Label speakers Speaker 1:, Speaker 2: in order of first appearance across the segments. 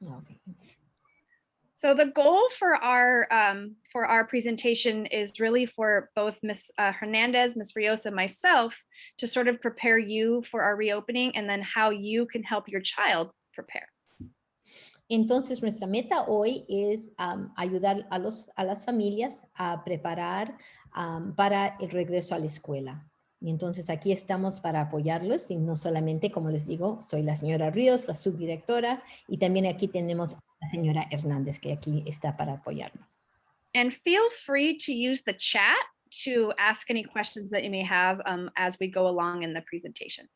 Speaker 1: Okay.
Speaker 2: So the goal for our presentation is really for both Ms. Hernandez, Ms. Rios, and myself to sort of prepare you for our reopening and then how you can help your child prepare.
Speaker 1: Entonces, nuestra meta hoy es ayudar a las familias a preparar para el regreso a la escuela. Y entonces aquí estamos para apoyarlos y no solamente, como les digo, soy la señora Ríos, la subdirectora, y también aquí tenemos a la señora Hernández, que aquí está para apoyarnos.
Speaker 2: And feel free to use the chat to ask any questions that you may have as we go along in the presentation.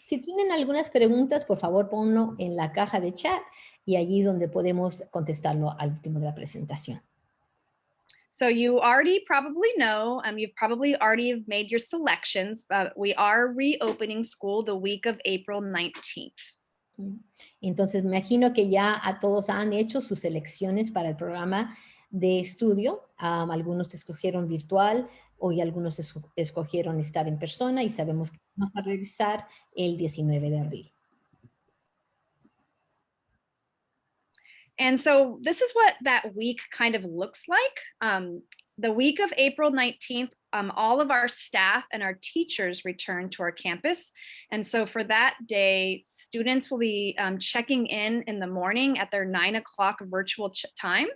Speaker 1: Si tienen algunas preguntas, por favor, ponlo en la caja de chat y allí es donde podemos contestarlo al último de la presentación.
Speaker 2: So you already probably know, you've probably already made your selections, but we are reopening school the week of April 19th.
Speaker 1: Entonces, me imagino que ya a todos han hecho sus selecciones para el programa de estudio. Algunos escogieron virtual y algunos escogieron estar en persona y sabemos que vamos a regresar el 19 de abril.
Speaker 2: And so this is what that week kind of looks like. The week of April 19th, all of our staff and our teachers return to our campus. And so for that day, students will be checking in the morning at their 9 o'clock virtual time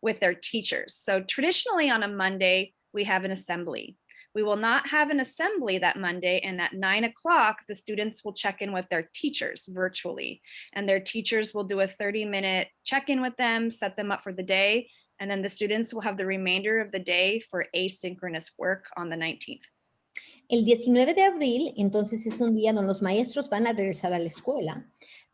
Speaker 2: with their teachers. So traditionally on a Monday, we have an assembly. We will not have an assembly that Monday, and at 9 o'clock, the students will check in with their teachers virtually, and their teachers will do a 30-minute check-in with them, set them up for the day, and then the students will have the remainder of the day for asynchronous work on the 19th.
Speaker 1: El 19 de abril, entonces, es un día donde los maestros van a regresar a la escuela,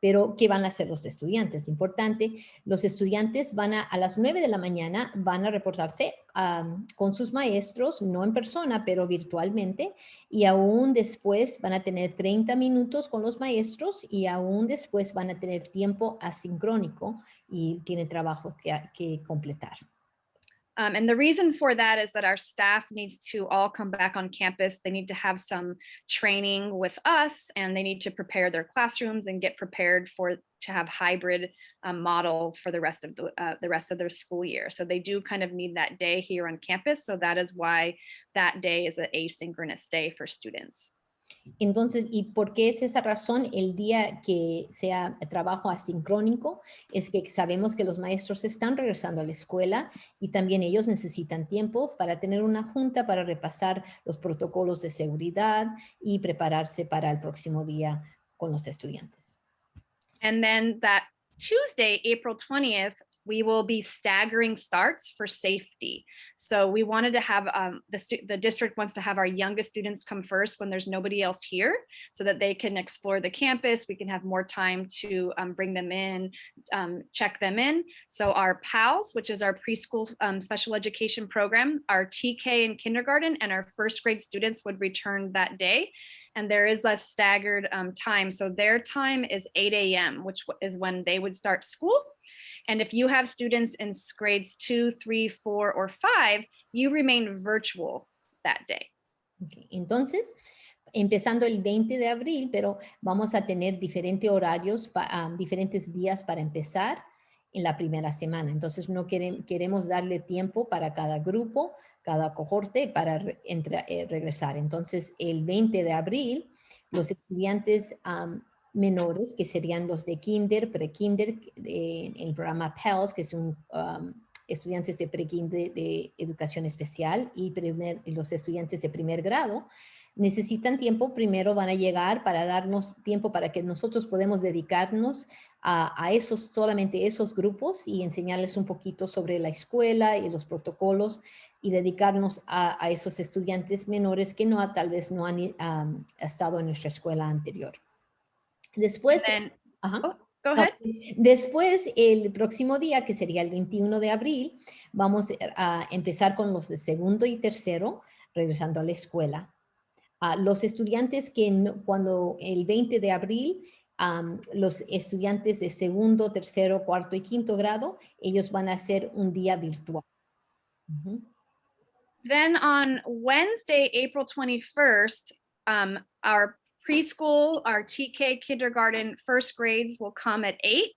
Speaker 1: pero ¿qué van a hacer los estudiantes? Importante, los estudiantes van a las 9 de la mañana, van a reportarse con sus maestros, no en persona, pero virtualmente, y aún después van a tener 30 minutos con los maestros y aún después van a tener tiempo asincrónico y tienen trabajo que completar.
Speaker 2: And the reason for that is that our staff needs to all come back on campus. They need to have some training with us, and they need to prepare their classrooms and get prepared to have hybrid model for the rest of their school year. So they do kind of need that day here on campus. So that is why that day is an asynchronous day for students.
Speaker 1: Entonces, ¿y por qué es esa razón el día que sea trabajo asincrónico? Es que sabemos que los maestros están regresando a la escuela y también ellos necesitan tiempo para tener una junta para repasar los protocolos de seguridad y prepararse para el próximo día con los estudiantes.
Speaker 2: And then that Tuesday, April 20th, we will be staggering starts for safety. So we wanted to have, the district wants to have our youngest students come first when there's nobody else here so that they can explore the campus. We can have more time to bring them in, check them in. So our PALS, which is our preschool special education program, our TK and kindergarten, and our first grade students would return that day. And there is a staggered time. So their time is 8 a.m., which is when they would start school. And if you have students in grades 2, 3, 4, or 5, you remain virtual that day.
Speaker 1: Okay. Entonces, empezando el 20 de abril, pero vamos a tener diferentes horarios, diferentes días para empezar en la primera semana. Entonces, no queremos darle tiempo para cada grupo, cada cohorte para regresar. Entonces, el 20 de abril, los estudiantes menores, que serían los de kinder, pre-kinder, el programa PELS, que son estudiantes de pre-kinder de educación especial y los estudiantes de primer grado, necesitan tiempo. Primero van a llegar para darnos tiempo para que nosotros podemos dedicarnos a solamente esos grupos y enseñarles un poquito sobre la escuela y los protocolos y dedicarnos a esos estudiantes menores que tal vez no han estado en nuestra escuela anterior. Después,
Speaker 2: go ahead.
Speaker 1: Después, el próximo día, que sería el 21 de abril, vamos a empezar con los de segundo y tercero, regresando a la escuela. Los estudiantes cuando el 20 de abril, los estudiantes de segundo, tercero, cuarto y quinto grado, ellos van a hacer un día virtual.
Speaker 2: Then on Wednesday, April 21st, our preschool, our TK, kindergarten, first grades will come at 8,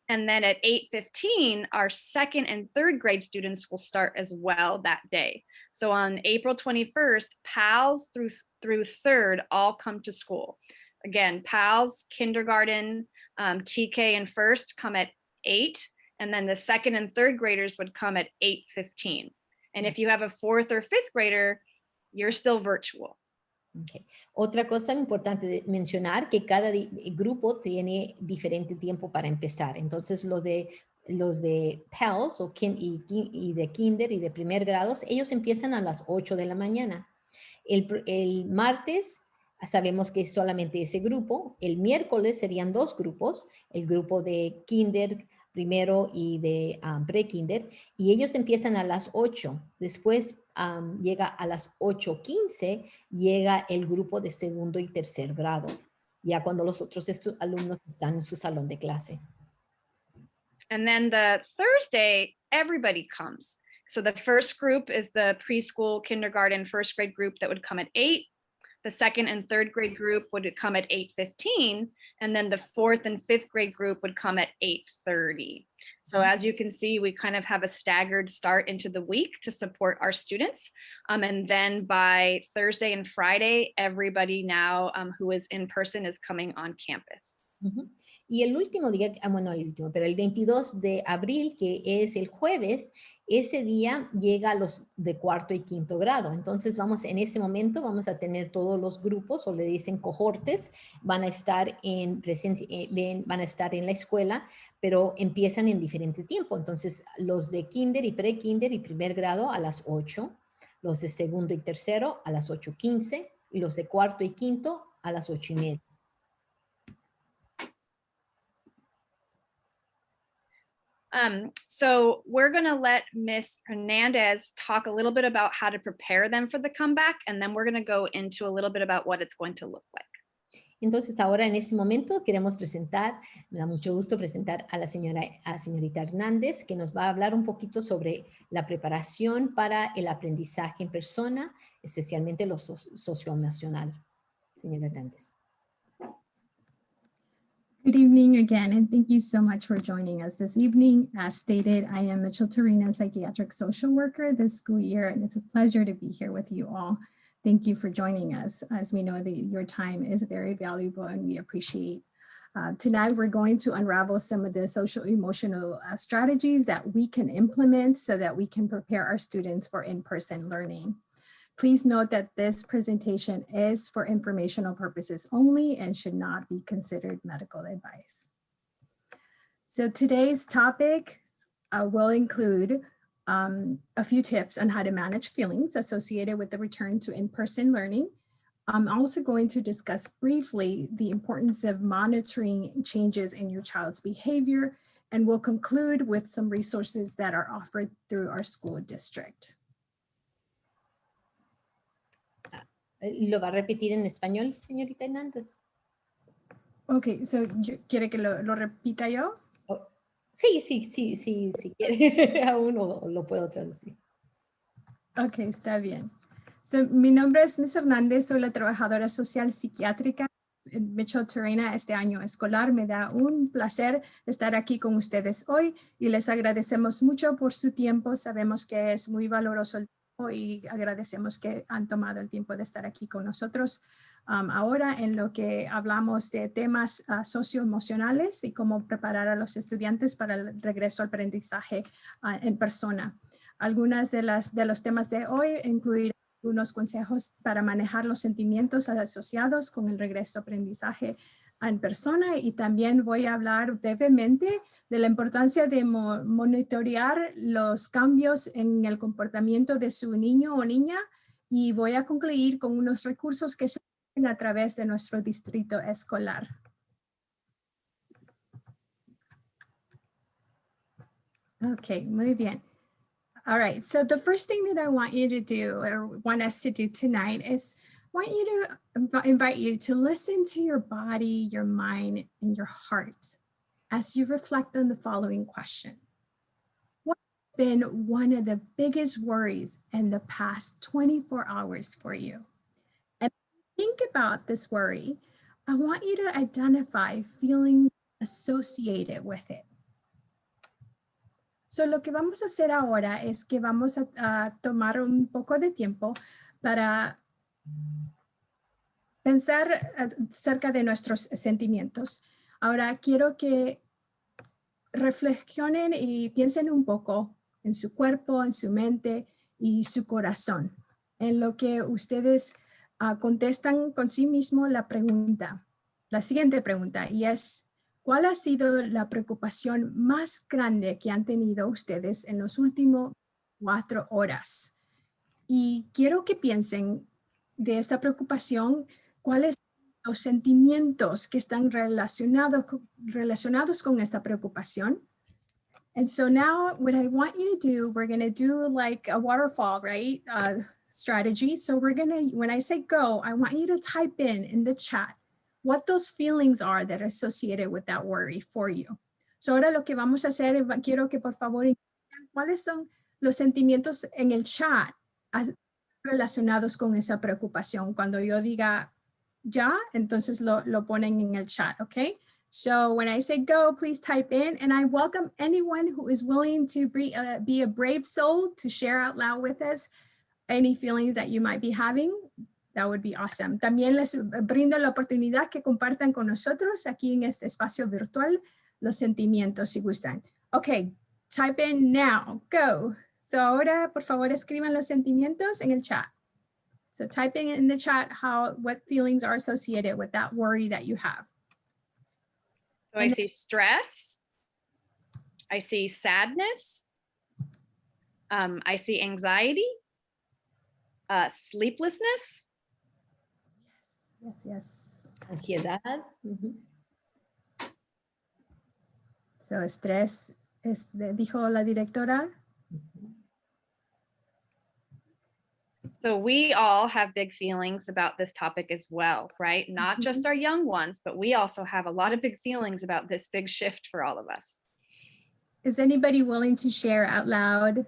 Speaker 2: And then at 8:15, our second and third grade students will start as well that day. So on April 21st, PALS through third all come to school. Again, PALS, kindergarten, TK and first come at 8, and then the second and third graders would come at 8:15. And if you have a fourth or fifth grader, you're still virtual.
Speaker 1: Okay. Otra cosa importante de mencionar que cada grupo tiene diferente tiempo para empezar. Entonces, los de PALS y de kinder y de primer grados, ellos empiezan a las 8 de la mañana. El martes sabemos que es solamente ese grupo. El miércoles serían 2 grupos, el grupo de kinder primero y de pre-kinder, y ellos empiezan a las 8. Después llega a las 8:15, llega el grupo de segundo y tercer grado, ya cuando los otros alumnos están en su salón de clase.
Speaker 2: And then the Thursday, everybody comes. So the first group is the preschool, kindergarten, first grade group that would come at 8. The second and third grade group would come at 8:15, and then the fourth and fifth grade group would come at 8:30. So as you can see, we kind of have a staggered start into the week to support our students. And then by Thursday and Friday, everybody now who is in person is coming on campus.
Speaker 1: Y el último día, bueno, el último, pero el 22 de abril, que es el jueves, ese día llega a los de cuarto y quinto grado. Entonces en ese momento vamos a tener todos los grupos, o le dicen cohortes, van a estar en presencia, van a estar en la escuela, pero empiezan en diferente tiempo. Entonces los de kinder y pre-kinder y primer grado a las 8, los de segundo y tercero a las 8:15, y los de cuarto y quinto a las 8:30.
Speaker 2: So we're going to let Miss Hernandez talk a little bit about how to prepare them for the comeback, and then we're going to go into a little bit about what it's going to look like.
Speaker 1: Entonces ahora en este momento queremos presentar, me da mucho gusto presentar a la señorita Hernández, que nos va a hablar un poquito sobre la preparación para el aprendizaje en persona, especialmente lo socioemocional. Señora Hernández.
Speaker 3: Good evening again, and thank you so much for joining us this evening. As stated, I am Mitchell Torina, psychiatric social worker this school year, and it's a pleasure to be here with you all. Thank you for joining us, as we know that your time is very valuable and we appreciate. Tonight, we're going to unravel some of the social emotional strategies that we can implement so that we can prepare our students for in-person learning. Please note that this presentation is for informational purposes only and should not be considered medical advice. So today's topic will include a few tips on how to manage feelings associated with the return to in-person learning. I'm also going to discuss briefly the importance of monitoring changes in your child's behavior, and we'll conclude with some resources that are offered through our school district.
Speaker 1: ¿Lo va a repetir en español, señorita Hernández?
Speaker 3: Okay, so ¿quiere que lo repita yo?
Speaker 1: Oh, sí, si quiere, aún lo puedo traducir.
Speaker 3: Ok, está bien. So, mi nombre es Miss Hernández, soy la trabajadora social psiquiátrica en Mitchell Torina este año escolar. Me da un placer estar aquí con ustedes hoy y les agradecemos mucho por su tiempo. Sabemos que es muy valoroso el tiempo y agradecemos que han tomado el tiempo de estar aquí con nosotros. Ahora en lo que hablamos de temas socioemocionales y cómo preparar a los estudiantes para el regreso al aprendizaje en persona. Algunas de los temas de hoy incluirán algunos consejos para manejar los sentimientos asociados con el regreso a aprendizaje en persona, y también voy a hablar brevemente de la importancia de monitorear los cambios en el comportamiento de su niño o niña, y voy a concluir con unos recursos que se hacen a través de nuestro distrito escolar. Ok, muy bien. All right, so the first thing that I want you to do, or want us to do tonight, is invite you to listen to your body, your mind, and your heart as you reflect on the following question. What has been one of the biggest worries in the past 24 hours for you? And think about this worry. I want you to identify feelings associated with it. So, lo que vamos a hacer ahora es que vamos a tomar un poco de tiempo para pensar acerca de nuestros sentimientos. Ahora, quiero que reflexionen y piensen un poco en su cuerpo, en su mente y su corazón, en lo que ustedes contestan con sí mismo la siguiente pregunta, y es, ¿cuál ha sido la preocupación más grande que han tenido ustedes en los últimos 4 horas? Y quiero que piensen de esta preocupación, cuáles son los sentimientos que están relacionados con esta preocupación. And so now what I want you to do, we're going to do like a waterfall, right? Strategy. So we're going to, when I say go, I want you to type in the chat what those feelings are that are associated with that worry for you. So ahora lo que vamos a hacer, quiero que por favor, ¿cuáles son los sentimientos en el chat relacionados con esa preocupación? Cuando yo diga ya, entonces lo ponen en el chat, ¿ok? So when I say go, please type in, and I welcome anyone who is willing to be a brave soul to share out loud with us any feelings that you might be having. That would be awesome. También les brindo la oportunidad que compartan con nosotros aquí en este espacio virtual los sentimientos si gustan. Okay, type in now, go. So ahora, por favor, escriban los sentimientos en el chat. So typing in the chat what feelings are associated with that worry that you have.
Speaker 2: So I see stress. I see sadness. I see anxiety, sleeplessness.
Speaker 3: Yes.
Speaker 1: Ansiedad.
Speaker 3: So estrés, dijo la directora.
Speaker 2: So we all have big feelings about this topic as well, right? Not just our young ones, but we also have a lot of big feelings about this big shift for all of us.
Speaker 3: Is anybody willing to share out loud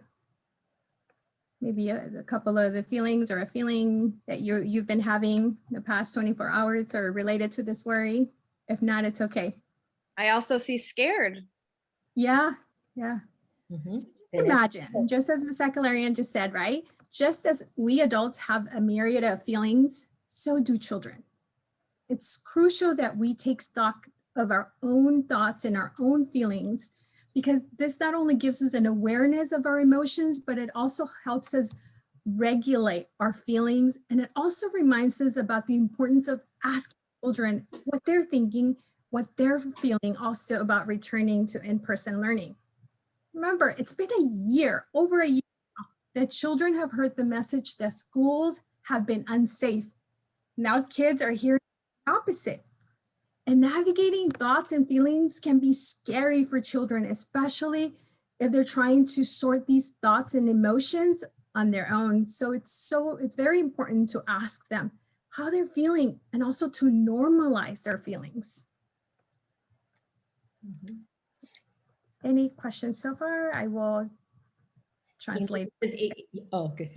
Speaker 3: maybe a couple of the feelings or a feeling that you've been having the past 24 hours or related to this worry? If not, it's okay.
Speaker 2: I also see scared.
Speaker 3: Yeah. So just imagine, just as Ms. Sakalarian just said, right? Just as we adults have a myriad of feelings, so do children. It's crucial that we take stock of our own thoughts and our own feelings, because this not only gives us an awareness of our emotions, but it also helps us regulate our feelings. And it also reminds us about the importance of asking children what they're thinking, what they're feeling also about returning to in-person learning. Remember, it's been a year, over a year, that children have heard the message that schools have been unsafe. Now kids are hearing the opposite. And navigating thoughts and feelings can be scary for children, especially if they're trying to sort these thoughts and emotions on their own. So it's very important to ask them how they're feeling and also to normalize their feelings. Any questions so far? I will translate.
Speaker 1: Oh, good.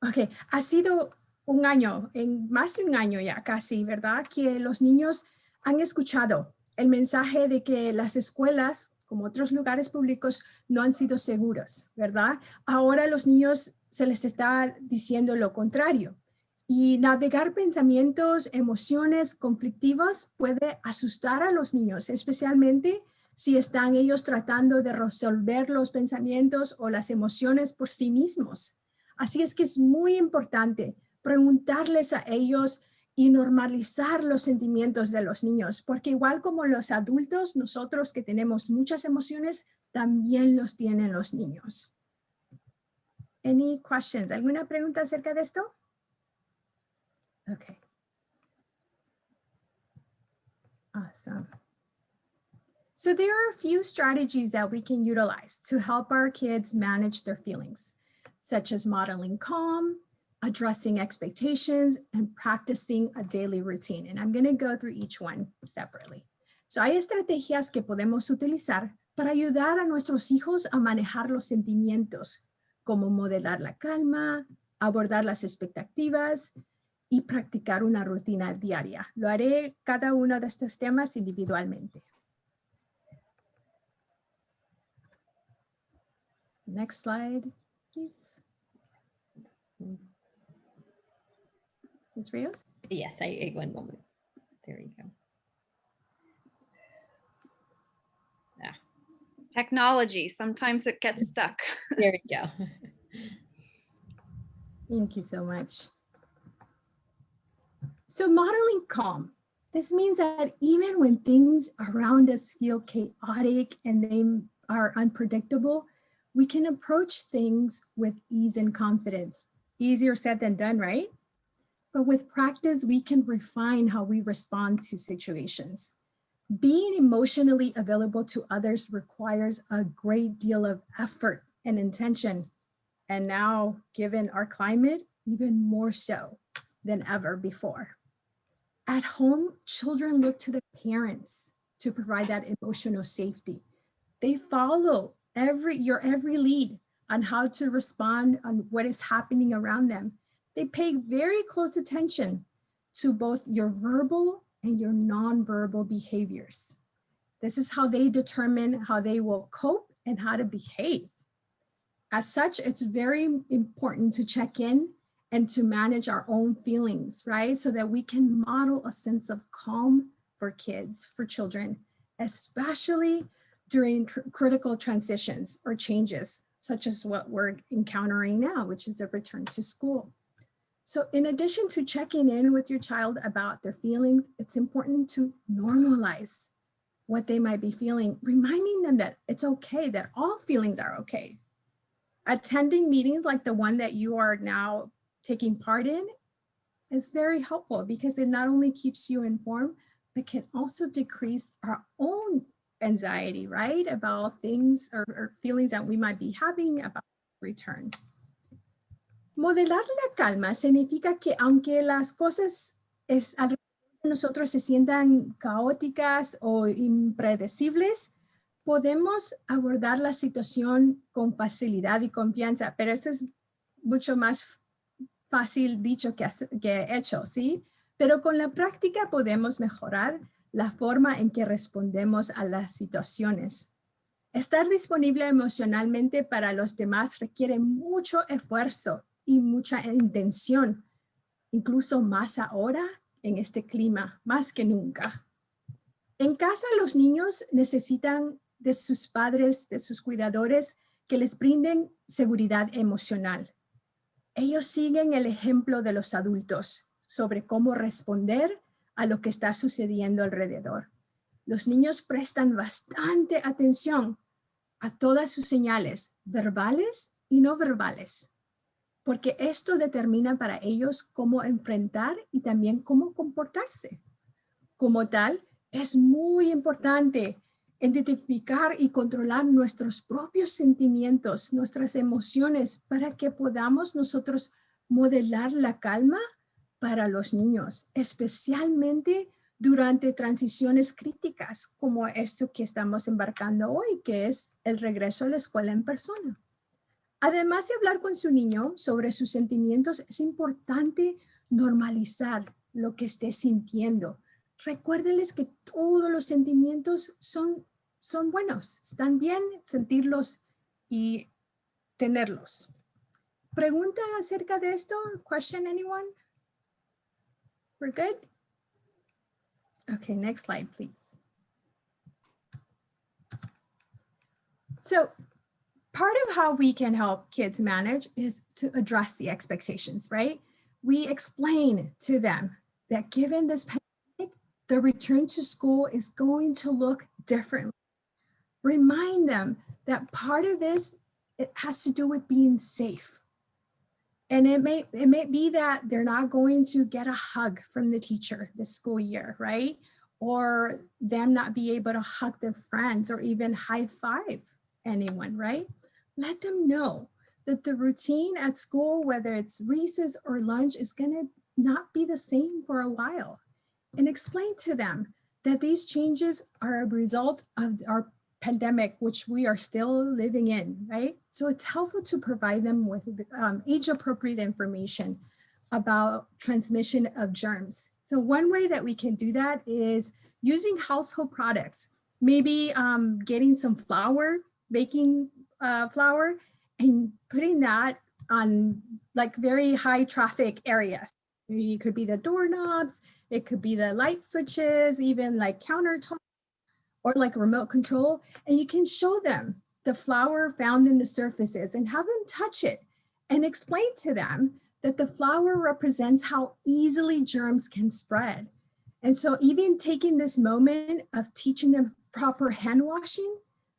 Speaker 3: Ok, ha sido un año, más de un año ya casi, ¿verdad? Que los niños han escuchado el mensaje de que las escuelas, como otros lugares públicos, no han sido seguros, ¿verdad? Ahora a los niños se les está diciendo lo contrario. Y navegar pensamientos, emociones conflictivas puede asustar a los niños, especialmente si están ellos tratando de resolver los pensamientos o las emociones por sí mismos. Así es que es muy importante preguntarles a ellos y normalizar los sentimientos de los niños, porque igual como los adultos, nosotros que tenemos muchas emociones, también los tienen los niños. Any questions? ¿Alguna pregunta acerca de esto? Okay. Awesome. So there are a few strategies that we can utilize to help our kids manage their feelings, such as modeling calm, addressing expectations, and practicing a daily routine. And I'm going to go through each one separately. So hay estrategias que podemos utilizar para ayudar a nuestros hijos a manejar los sentimientos, como modelar la calma, abordar las expectativas y practicar una rutina diaria. Lo haré cada uno de estos temas individualmente. Next slide, please. Ms. Rios?
Speaker 1: Yes, one moment. There we go.
Speaker 2: Technology, sometimes it gets stuck.
Speaker 1: There we go.
Speaker 3: Thank you so much. So modeling calm. This means that even when things around us feel chaotic and they are unpredictable, we can approach things with ease and confidence. Easier said than done, right? But with practice, we can refine how we respond to situations. Being emotionally available to others requires a great deal of effort and intention. And now, given our climate, even more so than ever before. At home, children look to their parents to provide that emotional safety. They follow your every lead on how to respond on what is happening around them. They pay very close attention to both your verbal and your nonverbal behaviors. This is how they determine how they will cope and how to behave. As such, it's very important to check in and to manage our own feelings, right? So that we can model a sense of calm for kids, for children, especially during critical transitions or changes, such as what we're encountering now, which is the return to school. So in addition to checking in with your child about their feelings, it's important to normalize what they might be feeling, reminding them that it's okay, that all feelings are okay. Attending meetings like the one that you are now taking part in is very helpful because it not only keeps you informed, but can also decrease our own anxiety, right? About things or feelings that we might be having about return. Modelar la calma significa que aunque las cosas alrededor de nosotros se sientan caóticas o impredecibles, podemos abordar la situación con facilidad y confianza, pero esto es mucho más fácil dicho que hecho, ¿sí? Pero con la práctica podemos mejorar la forma en que respondemos a las situaciones. Estar disponible emocionalmente para los demás requiere mucho esfuerzo y mucha intención, incluso más ahora en este clima, más que nunca. En casa, los niños necesitan de sus padres, de sus cuidadores, que les brinden seguridad emocional. Ellos siguen el ejemplo de los adultos sobre cómo responder a lo que está sucediendo alrededor. Los niños prestan bastante atención a todas sus señales, verbales y no verbales, porque esto determina para ellos cómo enfrentar y también cómo comportarse. Como tal, es muy importante identificar y controlar nuestros propios sentimientos, nuestras emociones, para que podamos nosotros modelar la calma para los niños, especialmente durante transiciones críticas como esto que estamos embarcando hoy, que es el regreso a la escuela en persona. Además de hablar con su niño sobre sus sentimientos, es importante normalizar lo que esté sintiendo. Recuérdenles que todos los sentimientos son buenos, están bien sentirlos y tenerlos. ¿Pregunta acerca de esto? Question, anyone? We're good? Okay, next slide, please. So part of how we can help kids manage is to address the expectations, right? We explain to them that given this pandemic, the return to school is going to look differently. Remind them that part of this, it has to do with being safe. And it may be that they're not going to get a hug from the teacher this school year, right? Or them not be able to hug their friends or even high five anyone, right? Let them know that the routine at school, whether it's recess or lunch, is gonna not be the same for a while. And explain to them that these changes are a result of our pandemic, which we are still living in, right? So it's helpful to provide them with age-appropriate information about transmission of germs. So one way that we can do that is using household products, maybe getting some flour, baking flour, and putting that on like very high traffic areas. It could be the doorknobs, it could be the light switches, even like countertops or like remote control. And you can show them the flour found in the surfaces and have them touch it and explain to them that the flour represents how easily germs can spread. And so even taking this moment of teaching them proper hand washing,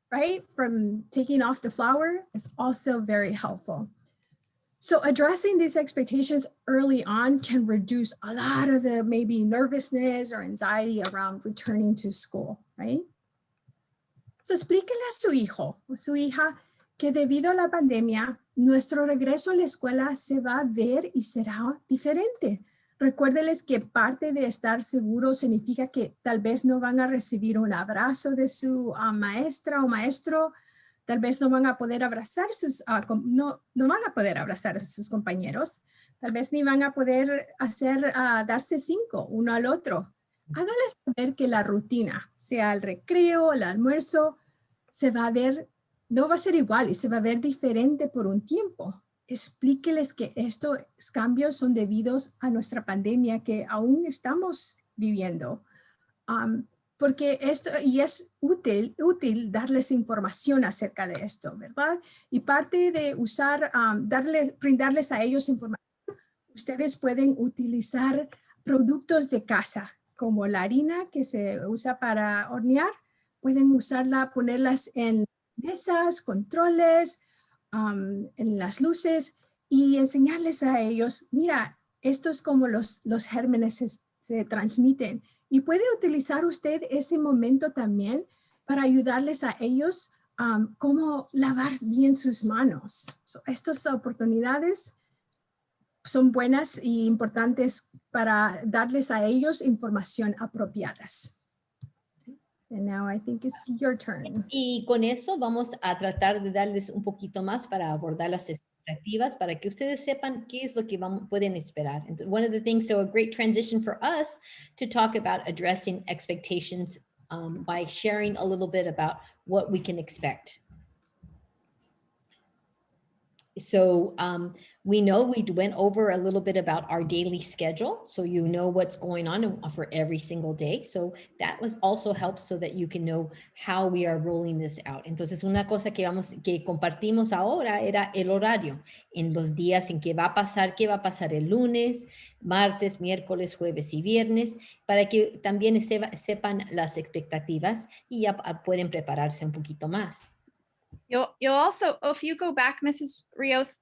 Speaker 3: right, from taking off the flour is also very helpful. So addressing these expectations early on can reduce a lot of the maybe nervousness or anxiety around returning to school, right? So explíquele a su hijo o su hija que debido a la pandemia, nuestro regreso a la escuela se va a ver y será diferente. Recuérdeles que parte de estar seguro significa que tal vez no van a recibir un abrazo de su maestra o maestro. Tal vez no van a poder abrazar no van a poder abrazar a sus compañeros. Tal vez ni van a poder darse 5 uno al otro. Háganles saber que la rutina, sea el recreo, el almuerzo, se va a ver, no va a ser igual y se va a ver diferente por un tiempo. Explíqueles que estos cambios son debidos a nuestra pandemia que aún estamos viviendo. Porque esto, y es útil darles información acerca de esto, ¿verdad? Y parte de usar, brindarles a ellos información, ustedes pueden utilizar productos de casa, como la harina que se usa para hornear, pueden usarla, ponerlas en mesas, controles, en las luces y enseñarles a ellos, mira, esto es como los gérmenes se transmiten. Y puede utilizar usted ese momento también para ayudarles a ellos cómo lavar bien sus manos. Estas oportunidades son buenas y importantes para darles a ellos información apropiadas. And now I think it's your turn.
Speaker 1: Y con eso vamos a tratar de darles un poquito más para abordar las expectativas, para que ustedes sepan qué es lo que pueden esperar. And one of the things, so a great transition for us to talk about addressing expectations by sharing a little bit about what we can expect. So we know we went over a little bit about our daily schedule, so you know what's going on for every single day. So that also helps so that you can know how we are rolling this out. Entonces, una cosa que compartimos ahora era el horario en los días en que va a pasar, qué va a pasar el lunes, martes, miércoles, jueves y viernes, para que también sepan las expectativas y ya pueden prepararse un poquito más.
Speaker 2: You'll also, if you go back, Mrs. Rios,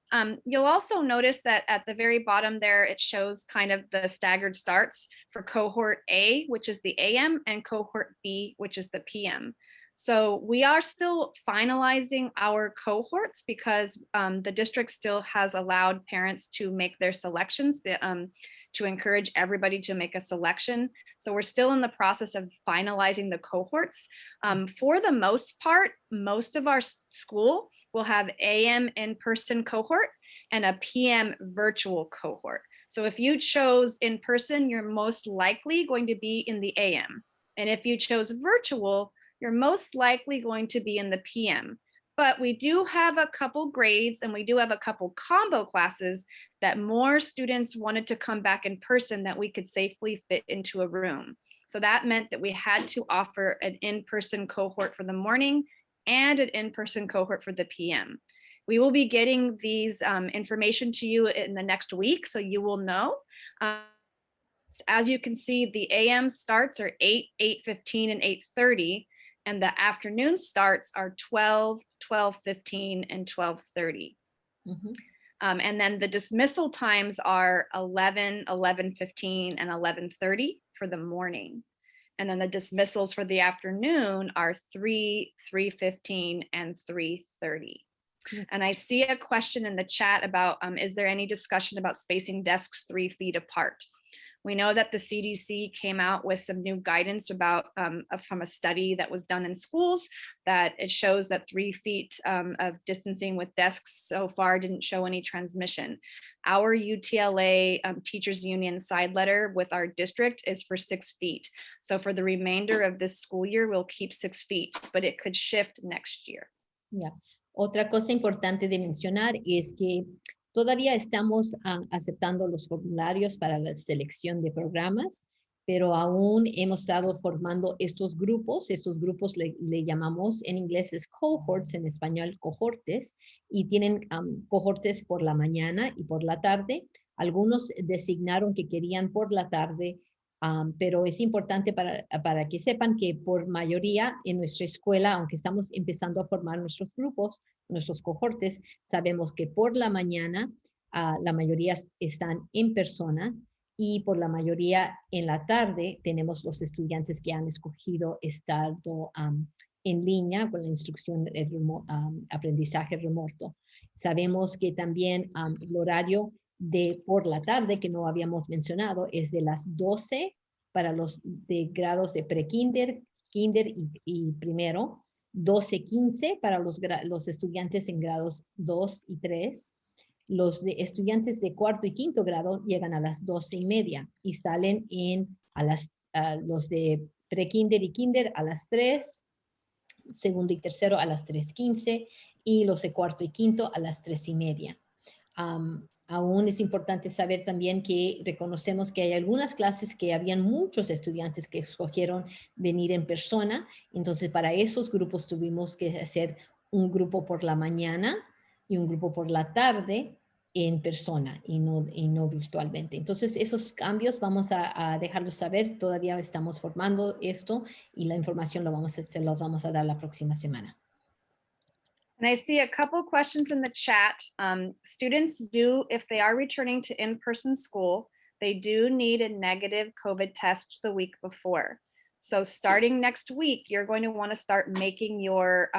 Speaker 2: you'll also notice that at the very bottom there, it shows kind of the staggered starts for cohort A, which is the AM, and cohort B, which is the PM. So we are still finalizing our cohorts because the district still has allowed parents to make their selections, to encourage everybody to make a selection. So we're still in the process of finalizing the cohorts. For the most part, most of our school will have AM in-person cohort and a PM virtual cohort. So if you chose in person, you're most likely going to be in the AM. And if you chose virtual, you're most likely going to be in the PM. But we do have a couple grades and we do have a couple combo classes that more students wanted to come back in person that we could safely fit into a room. So that meant that we had to offer an in-person cohort for the morning and an in-person cohort for the PM. We will be getting these information to you in the next week, so you will know. As you can see, the AM starts are 8, 8:15, and 8:30. And the afternoon starts are 12, 12:15, and 12:30. Mm-hmm. And then the dismissal times are 11, 11:15, and 11:30 for the morning. And then the dismissals for the afternoon are 3, 3:15, and 3:30. Mm-hmm. And I see a question in the chat about, is there any discussion about spacing desks 3 feet apart? We know that the CDC came out with some new guidance about from a study that was done in schools that it shows that 3 feet of distancing with desks so far didn't show any transmission. Our UTLA Teachers Union side letter with our district is for 6 feet. So for the remainder of this school year, we'll keep 6 feet, but it could shift next year.
Speaker 1: Yeah. Otra cosa importante de mencionar es que todavía estamos aceptando los formularios para la selección de programas, pero aún hemos estado formando estos grupos le llamamos, en inglés es cohorts, en español cohortes, y tienen cohortes por la mañana y por la tarde. Algunos designaron que querían por la tarde, pero es importante para que sepan que por mayoría en nuestra escuela, aunque estamos empezando a formar nuestros grupos, nuestros cohortes, sabemos que por la mañana la mayoría están en persona y por la mayoría en la tarde tenemos los estudiantes que han escogido estar en línea con la instrucción, aprendizaje remoto. Sabemos que también el horario de por la tarde, que no habíamos mencionado, es de las 12 para los de grados de pre-kinder, kinder y primero, 12:15 para los estudiantes en grados 2 y 3. Los estudiantes de cuarto y quinto grado llegan a las 12:30 y salen los de pre-kinder y kinder a las 3, segundo y tercero a las 3:15 y los de cuarto y quinto a las 3:30. Aún es importante saber también que reconocemos que hay algunas clases que habían muchos estudiantes que escogieron venir en persona. Entonces, para esos grupos tuvimos que hacer un grupo por la mañana y un grupo por la tarde en persona y no virtualmente. Entonces, esos cambios vamos a dejarlos saber. Todavía estamos formando esto y la información se lo vamos a dar la próxima semana.
Speaker 2: And I see a couple questions in the chat. Students do, if they are returning to in-person school, they do need a negative COVID test the week before. So starting next week, you're going to want to start making your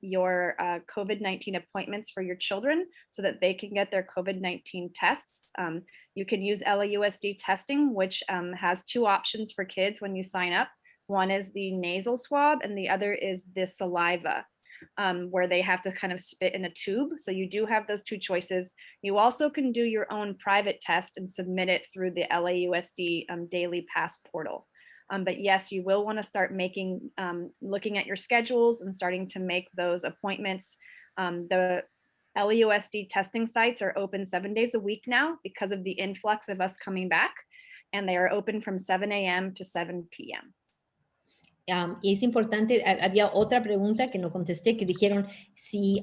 Speaker 2: COVID-19 appointments for your children so that they can get their COVID-19 tests. You can use LAUSD testing, which has two options for kids when you sign up. One is the nasal swab and the other is the saliva. Where they have to kind of spit in a tube. So you do have those two choices. You also can do your own private test and submit it through the LAUSD Daily Pass portal. But yes, you will want to start looking at your schedules and starting to make those appointments. The LAUSD testing sites are open 7 days a week now because of the influx of us coming back, and they are open from 7 a.m. to 7 p.m.
Speaker 1: Es importante, había otra pregunta que no contesté, que dijeron si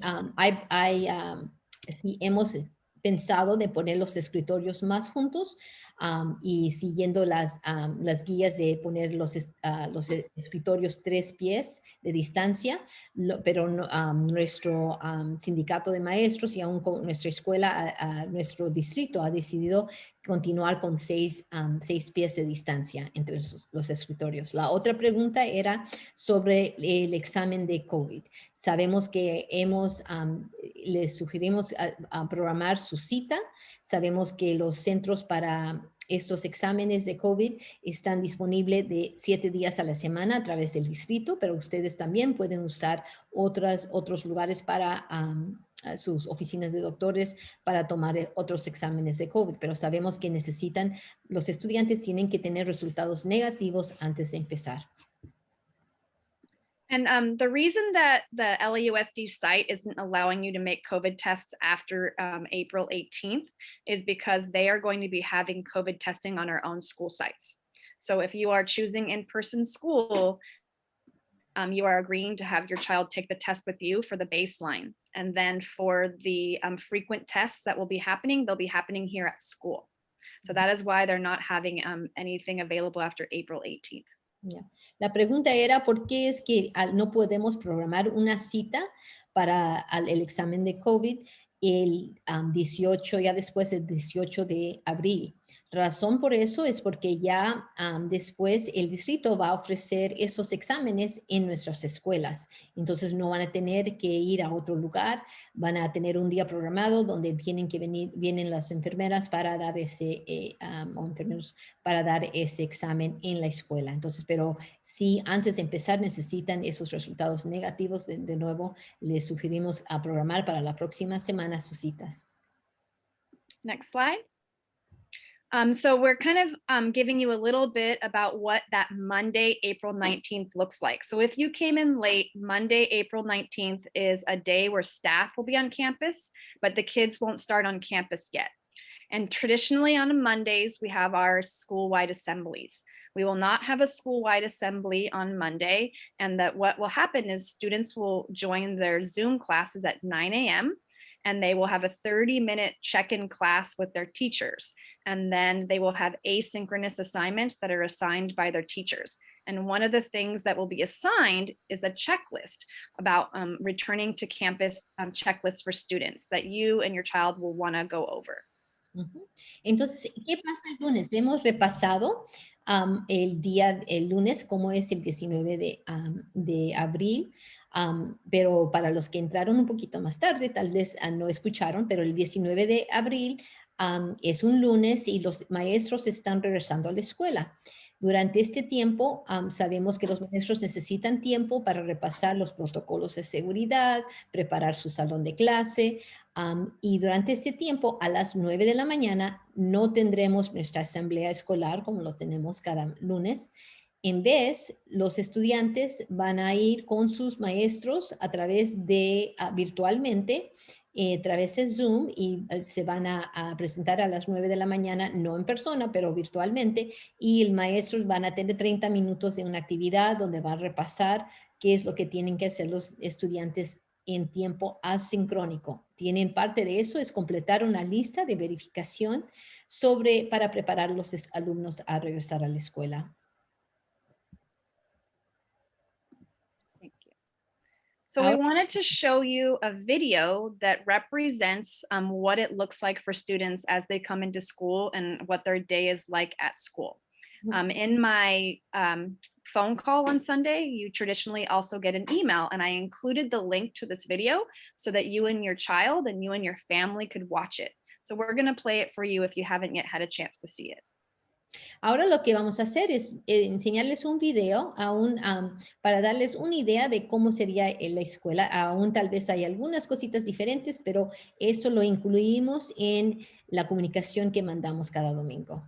Speaker 1: hemos pensado de poner los escritorios más juntos y siguiendo las guías de poner los escritorios 3 pies de distancia, pero nuestro sindicato de maestros y aún con nuestra escuela, nuestro distrito ha decidido continuar con 6 pies de distancia entre los escritorios. La otra pregunta era sobre el examen de COVID. Sabemos que les sugerimos a programar su cita. Sabemos que los centros para estos exámenes de COVID están disponibles de 7 días a la semana a través del distrito, pero ustedes también pueden usar otros lugares para sus oficinas de doctores para tomar otros exámenes de COVID, pero sabemos que los estudiantes tienen que tener resultados negativos antes de empezar.
Speaker 2: And the reason that the LAUSD site isn't allowing you to make COVID tests after April 18th is because they are going to be having COVID testing on our own school sites. So if you are choosing in-person school, you are agreeing to have your child take the test with you for the baseline. And then for the frequent tests that will be happening, they'll be happening here at school. So that is why they're not having anything available after April 18th.
Speaker 1: Yeah. La pregunta era por qué es que no podemos programar una cita para el examen de COVID el 18, ya después del 18 de abril. Razón por eso es porque ya después el distrito va a ofrecer esos exámenes en nuestras escuelas. Entonces no van a tener que ir a otro lugar, van a tener un día programado donde vienen las enfermeras para dar enfermeros para dar ese examen en la escuela. Entonces, pero si antes de empezar necesitan esos resultados negativos, de nuevo les sugerimos a programar para la próxima semana sus citas.
Speaker 2: Next slide. So we're kind of giving you a little bit about what that Monday, April 19th looks like. So if you came in late, Monday, April 19th is a day where staff will be on campus, but the kids won't start on campus yet. And traditionally on Mondays, we have our school-wide assemblies. We will not have a school-wide assembly on Monday. And that what will happen is students will join their Zoom classes at 9 a.m. and they will have a 30-minute check-in class with their teachers. And then they will have asynchronous assignments that are assigned by their teachers. And one of the things that will be assigned is a checklist about returning to campus checklists for students that you and your child will want to go over.
Speaker 1: Ujú. Entonces, ¿qué pasa el lunes? Hemos repasado el lunes, como es el 19 de abril, pero para los que entraron un poquito más tarde, tal vez no escucharon, pero el 19 de abril es un lunes y los maestros están regresando a la escuela. Durante este tiempo, sabemos que los maestros necesitan tiempo para repasar los protocolos de seguridad, preparar su salón de clase, y durante este tiempo, a las 9 de la mañana, no tendremos nuestra asamblea escolar como lo tenemos cada lunes. En vez, los estudiantes van a ir con sus maestros a través de, virtualmente, a través de Zoom y se van a presentar a las 9 de la mañana, no en persona, pero virtualmente, y el maestro van a tener 30 minutos de una actividad donde va a repasar qué es lo que tienen que hacer los estudiantes en tiempo asincrónico. Tienen parte de eso, es completar una lista de verificación para preparar a los alumnos a regresar a la escuela.
Speaker 2: So we wanted to show you a video that represents what it looks like for students as they come into school and what their day is like at school. In my phone call on Sunday, you traditionally also get an email, and I included the link to this video so that you and your child and you and your family could watch it. So we're going to play it for you if you haven't yet had a chance to see it.
Speaker 1: Ahora lo que vamos a hacer es enseñarles un video para darles una idea de cómo sería la escuela. Aún tal vez hay algunas cositas diferentes, pero eso lo incluimos en la comunicación que mandamos cada domingo.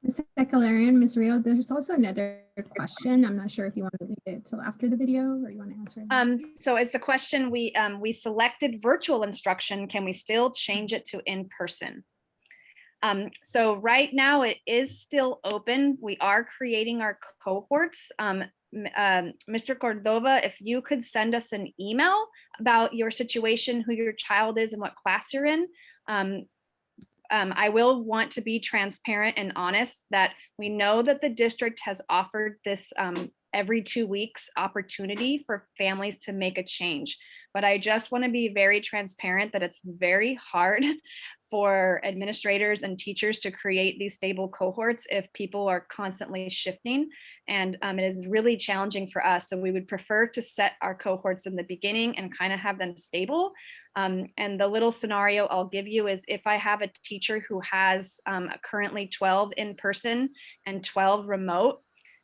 Speaker 3: Ms. Ekalarian, Ms. Rio, there's also another question. I'm not sure if you want to leave it till after the video or you want to answer it.
Speaker 2: So is the question, we selected virtual instruction. Can we still change it to in-person? So right now it is still open. We are creating our cohorts. Mr. Cordova, if you could send us an email about your situation, who your child is and what class you're in. I will want to be transparent and honest that we know that the district has offered this every 2 weeks opportunity for families to make a change. But I just want to be very transparent that it's very hard for administrators and teachers to create these stable cohorts if people are constantly shifting. And it is really challenging for us. So we would prefer to set our cohorts in the beginning and kind of have them stable. And the little scenario I'll give you is if I have a teacher who has currently 12 in person and 12 remote,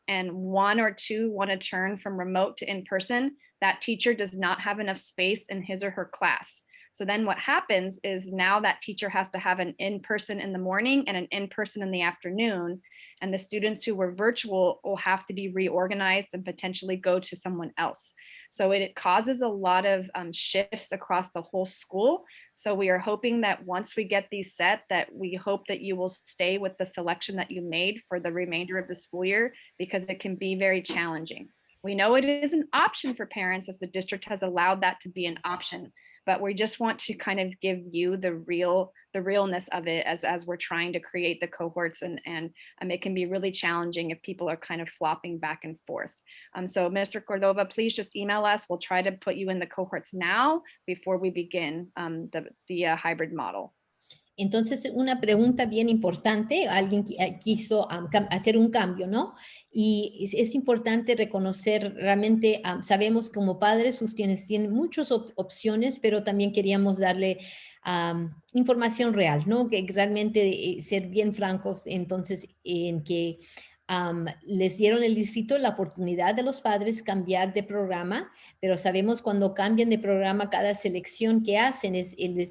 Speaker 2: and 1 or 2 want to turn from remote to in person, that teacher does not have enough space in his or her class. So then what happens is now that teacher has to have an in-person in the morning and an in-person in the afternoon. And the students who were virtual will have to be reorganized and potentially go to someone else. So it causes a lot of shifts across the whole school. So we are hoping that once we get these set, that we hope that you will stay with the selection that you made for the remainder of the school year, because it can be very challenging. We know it is an option for parents, as the district has allowed that to be an option, but we just want to kind of give you the realness of it as we're trying to create the cohorts, and it can be really challenging if people are kind of flopping back and forth. So Mr. Cordova, please just email us. We'll try to put you in the cohorts now before we begin the hybrid model.
Speaker 1: Entonces, una pregunta bien importante, alguien quiso hacer un cambio, ¿no? Y es importante reconocer, realmente sabemos como padres, ustedes tienen muchas opciones, pero también queríamos darle información real, ¿no? Que realmente ser bien francos, entonces, en que les dieron el distrito la oportunidad de los padres cambiar de programa, pero sabemos cuando cambian de programa, cada selección que hacen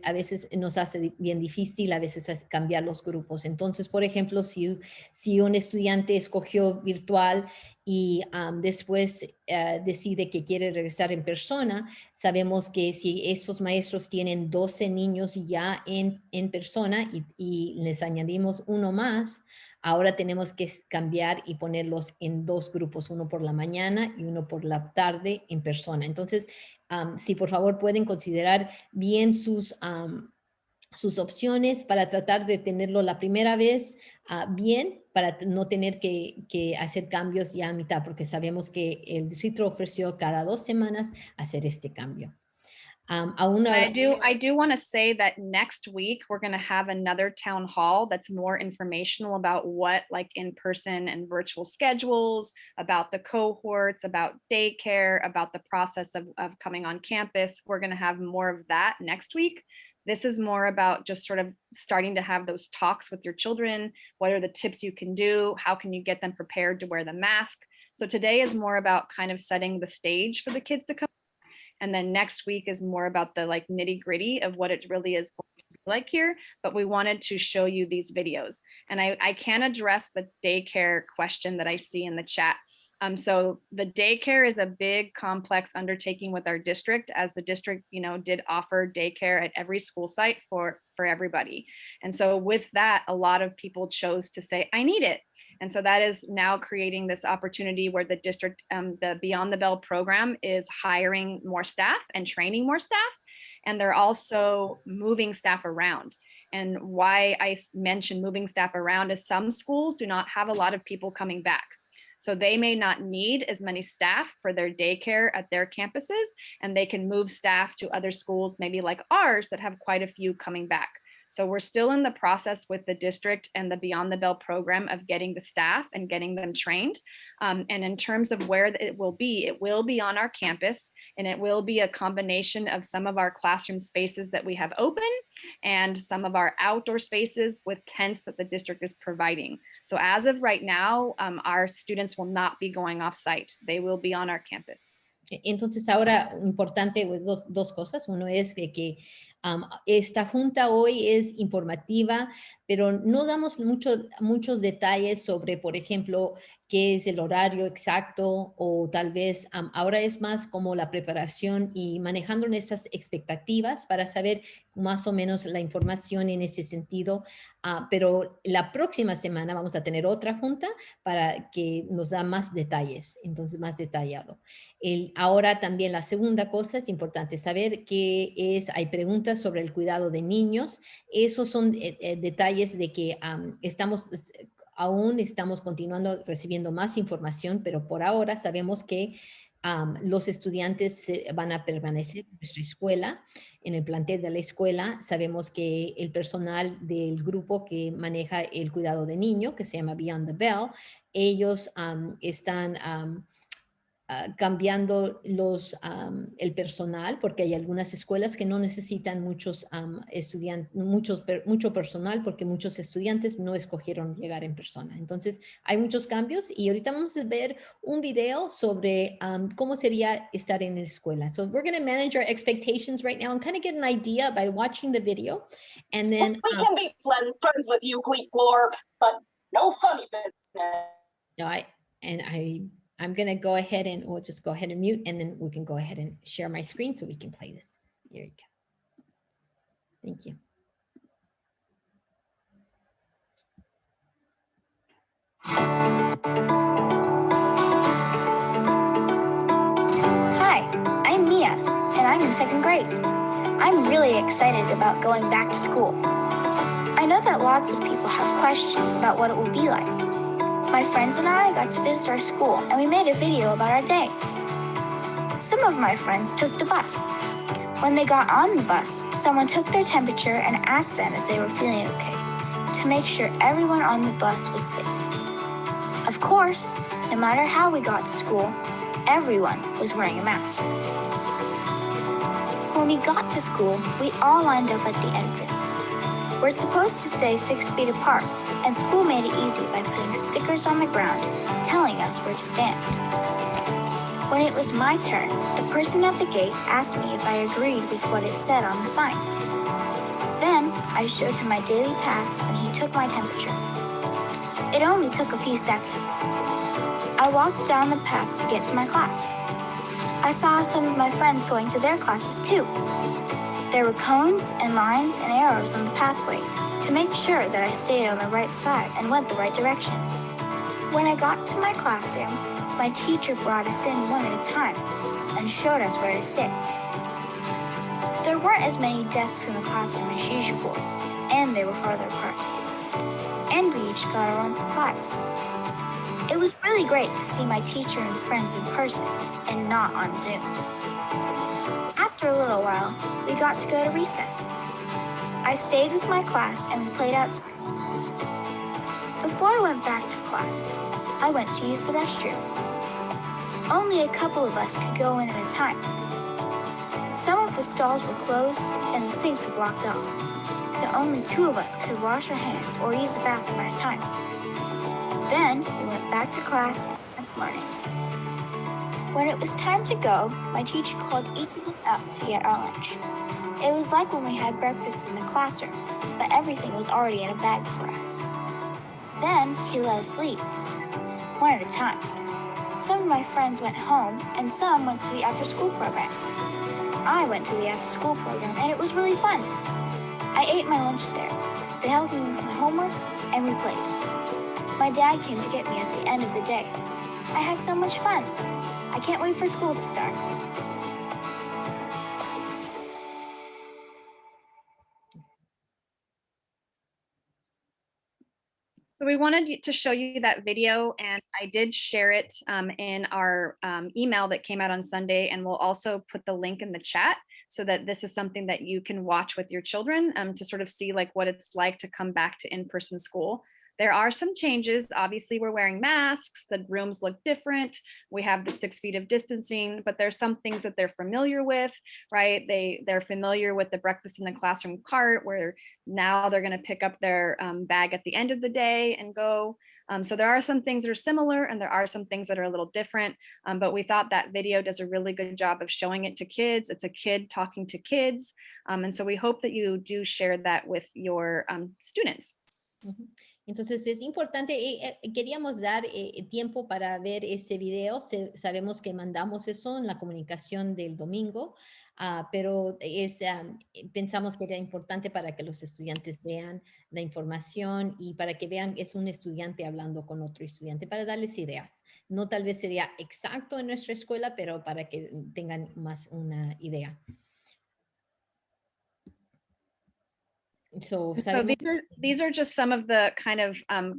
Speaker 1: a veces nos hace bien difícil, a veces cambiar los grupos. Entonces, por ejemplo, si un estudiante escogió virtual y después decide que quiere regresar en persona, sabemos que si esos maestros tienen 12 niños ya en persona y les añadimos uno más, ahora tenemos que cambiar y ponerlos en 2 grupos, uno por la mañana y uno por la tarde en persona. Entonces, si por favor pueden considerar bien sus opciones para tratar de tenerlo la primera vez bien, para no tener que hacer cambios ya a mitad, porque sabemos que el distrito ofreció cada 2 semanas hacer este cambio.
Speaker 2: I do want to say that next week we're going to have another town hall that's more informational about what like in-person and virtual schedules, about the cohorts, about daycare, about the process of coming on campus. We're going to have more of that next week. This is more about just sort of starting to have those talks with your children. What are the tips you can do? How can you get them prepared to wear the mask? So today is more about kind of setting the stage for the kids to come. And then next week is more about the like nitty gritty of what it really is going to be like here. But we wanted to show you these videos. And I can address the daycare question that I see in the chat. So the daycare is a big complex undertaking with our district, as the district, did offer daycare at every school site for everybody. And so with that, a lot of people chose to say, I need it. And so that is now creating this opportunity where the district, the Beyond the Bell program is hiring more staff and training more staff. And they're also moving staff around. And why I mentioned moving staff around is some schools do not have a lot of people coming back. So they may not need as many staff for their daycare at their campuses, and they can move staff to other schools, maybe like ours, that have quite a few coming back. So we're still in the process with the district and the Beyond the Bell program of getting the staff and getting them trained. And in terms of where it will be on our campus, and it will be a combination of some of our classroom spaces that we have open and some of our outdoor spaces with tents that the district is providing. So as of right now, our students will not be going off site. They will be on our campus.
Speaker 1: Entonces ahora, importante, dos cosas. Uno es que esta junta hoy es informativa, pero no damos muchos detalles sobre, por ejemplo, qué es el horario exacto, o tal vez ahora es más como la preparación y manejando esas expectativas para saber más o menos la información en ese sentido. Pero la próxima semana vamos a tener otra junta para que nos da más detalles, entonces más detallado. Ahora también la segunda cosa es importante saber que hay preguntas sobre el cuidado de niños. Esos son detalles de que aún estamos continuando recibiendo más información, pero por ahora sabemos que los estudiantes van a permanecer en nuestra escuela, en el plantel de la escuela. Sabemos que el personal del grupo que maneja el cuidado de niño, que se llama Beyond the Bell, ellos están cambiando el personal, porque hay algunas escuelas que no necesitan muchos estudiantes, mucho personal, porque muchos estudiantes no escogieron llegar en persona. Entonces, hay muchos cambios, y ahorita vamos a ver un video sobre cómo sería estar en la escuela. So we're going to manage our expectations right now and kind of get an idea by watching the video. And then
Speaker 4: we can be friends with you, Gleek Glorp, but no funny business.
Speaker 1: I'm going to go ahead and we'll just go ahead and mute, and then we can go ahead and share my screen so we can play this. Here you go. Thank you.
Speaker 5: Hi, I'm Mia, and I'm in 2nd grade. I'm really excited about going back to school. I know that lots of people have questions about what it will be like. My friends and I got to visit our school, and we made a video about our day. Some of my friends took the bus. When they got on the bus, someone took their temperature and asked them if they were feeling okay, to make sure everyone on the bus was safe. Of course, no matter how we got to school, everyone was wearing a mask. When we got to school, we all lined up at the entrance. We're supposed to stay 6 feet apart, and school made it easy by putting stickers on the ground telling us where to stand. When it was my turn, the person at the gate asked me if I agreed with what it said on the sign. Then I showed him my daily pass and he took my temperature. It only took a few seconds. I walked down the path to get to my class. I saw some of my friends going to their classes too. There were cones and lines and arrows on the pathway to make sure that I stayed on the right side and went the right direction. When I got to my classroom, my teacher brought us in one at a time and showed us where to sit. There weren't as many desks in the classroom as usual, and they were farther apart. And we each got our own supplies. It was really great to see my teacher and friends in person and not on Zoom. After a little while, we got to go to recess. I stayed with my class and we played outside. Before I went back to class, I went to use the restroom. Only a couple of us could go in at a time. Some of the stalls were closed and the sinks were blocked off, so only 2 of us could wash our hands or use the bathroom at a time. Then we went back to class and learning. When it was time to go, my teacher called each of us up to get our lunch. It was like when we had breakfast in the classroom, but everything was already in a bag for us. Then he let us leave, one at a time. Some of my friends went home and some went to the after-school program. I went to the after-school program and it was really fun. I ate my lunch there. They helped me with my homework and we played. My dad came to get me at the end of the day. I had so much fun. I can't wait for school to start.
Speaker 2: So we wanted to show you that video, and I did share it in our email that came out on Sunday, and we'll also put the link in the chat so that this is something that you can watch with your children to sort of see like what it's like to come back to in-person school. There are some changes. Obviously, we're wearing masks. The rooms look different. We have the 6 feet of distancing, but there's some things that they're familiar with, right? They're familiar with the breakfast in the classroom cart, where now they're going to pick up their bag at the end of the day and go. So there are some things that are similar and there are some things that are a little different, but we thought that video does a really good job of showing it to kids. It's a kid talking to kids. And so we hope that you do share that with your students.
Speaker 1: Entonces es importante, queríamos dar tiempo para ver ese video. Sabemos que mandamos eso en la comunicación del domingo, pero pensamos que era importante para que los estudiantes vean la información y para que vean que es un estudiante hablando con otro estudiante, para darles ideas. No tal vez sería exacto en nuestra escuela, pero para que tengan más una idea. So
Speaker 2: these are just some of the kind of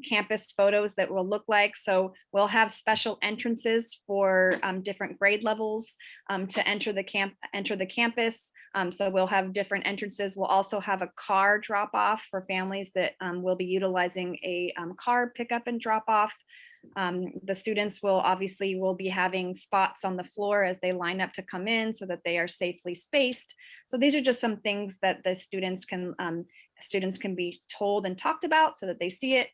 Speaker 2: campus photos that will look like. So we'll have special entrances for different grade levels to enter the campus. So we'll have different entrances. We'll also have a car drop off for families that will be utilizing a car pickup and drop off. The students will be having spots on the floor as they line up to come in so that they are safely spaced. So these are just some things that the students can be told and talked about so that they see it.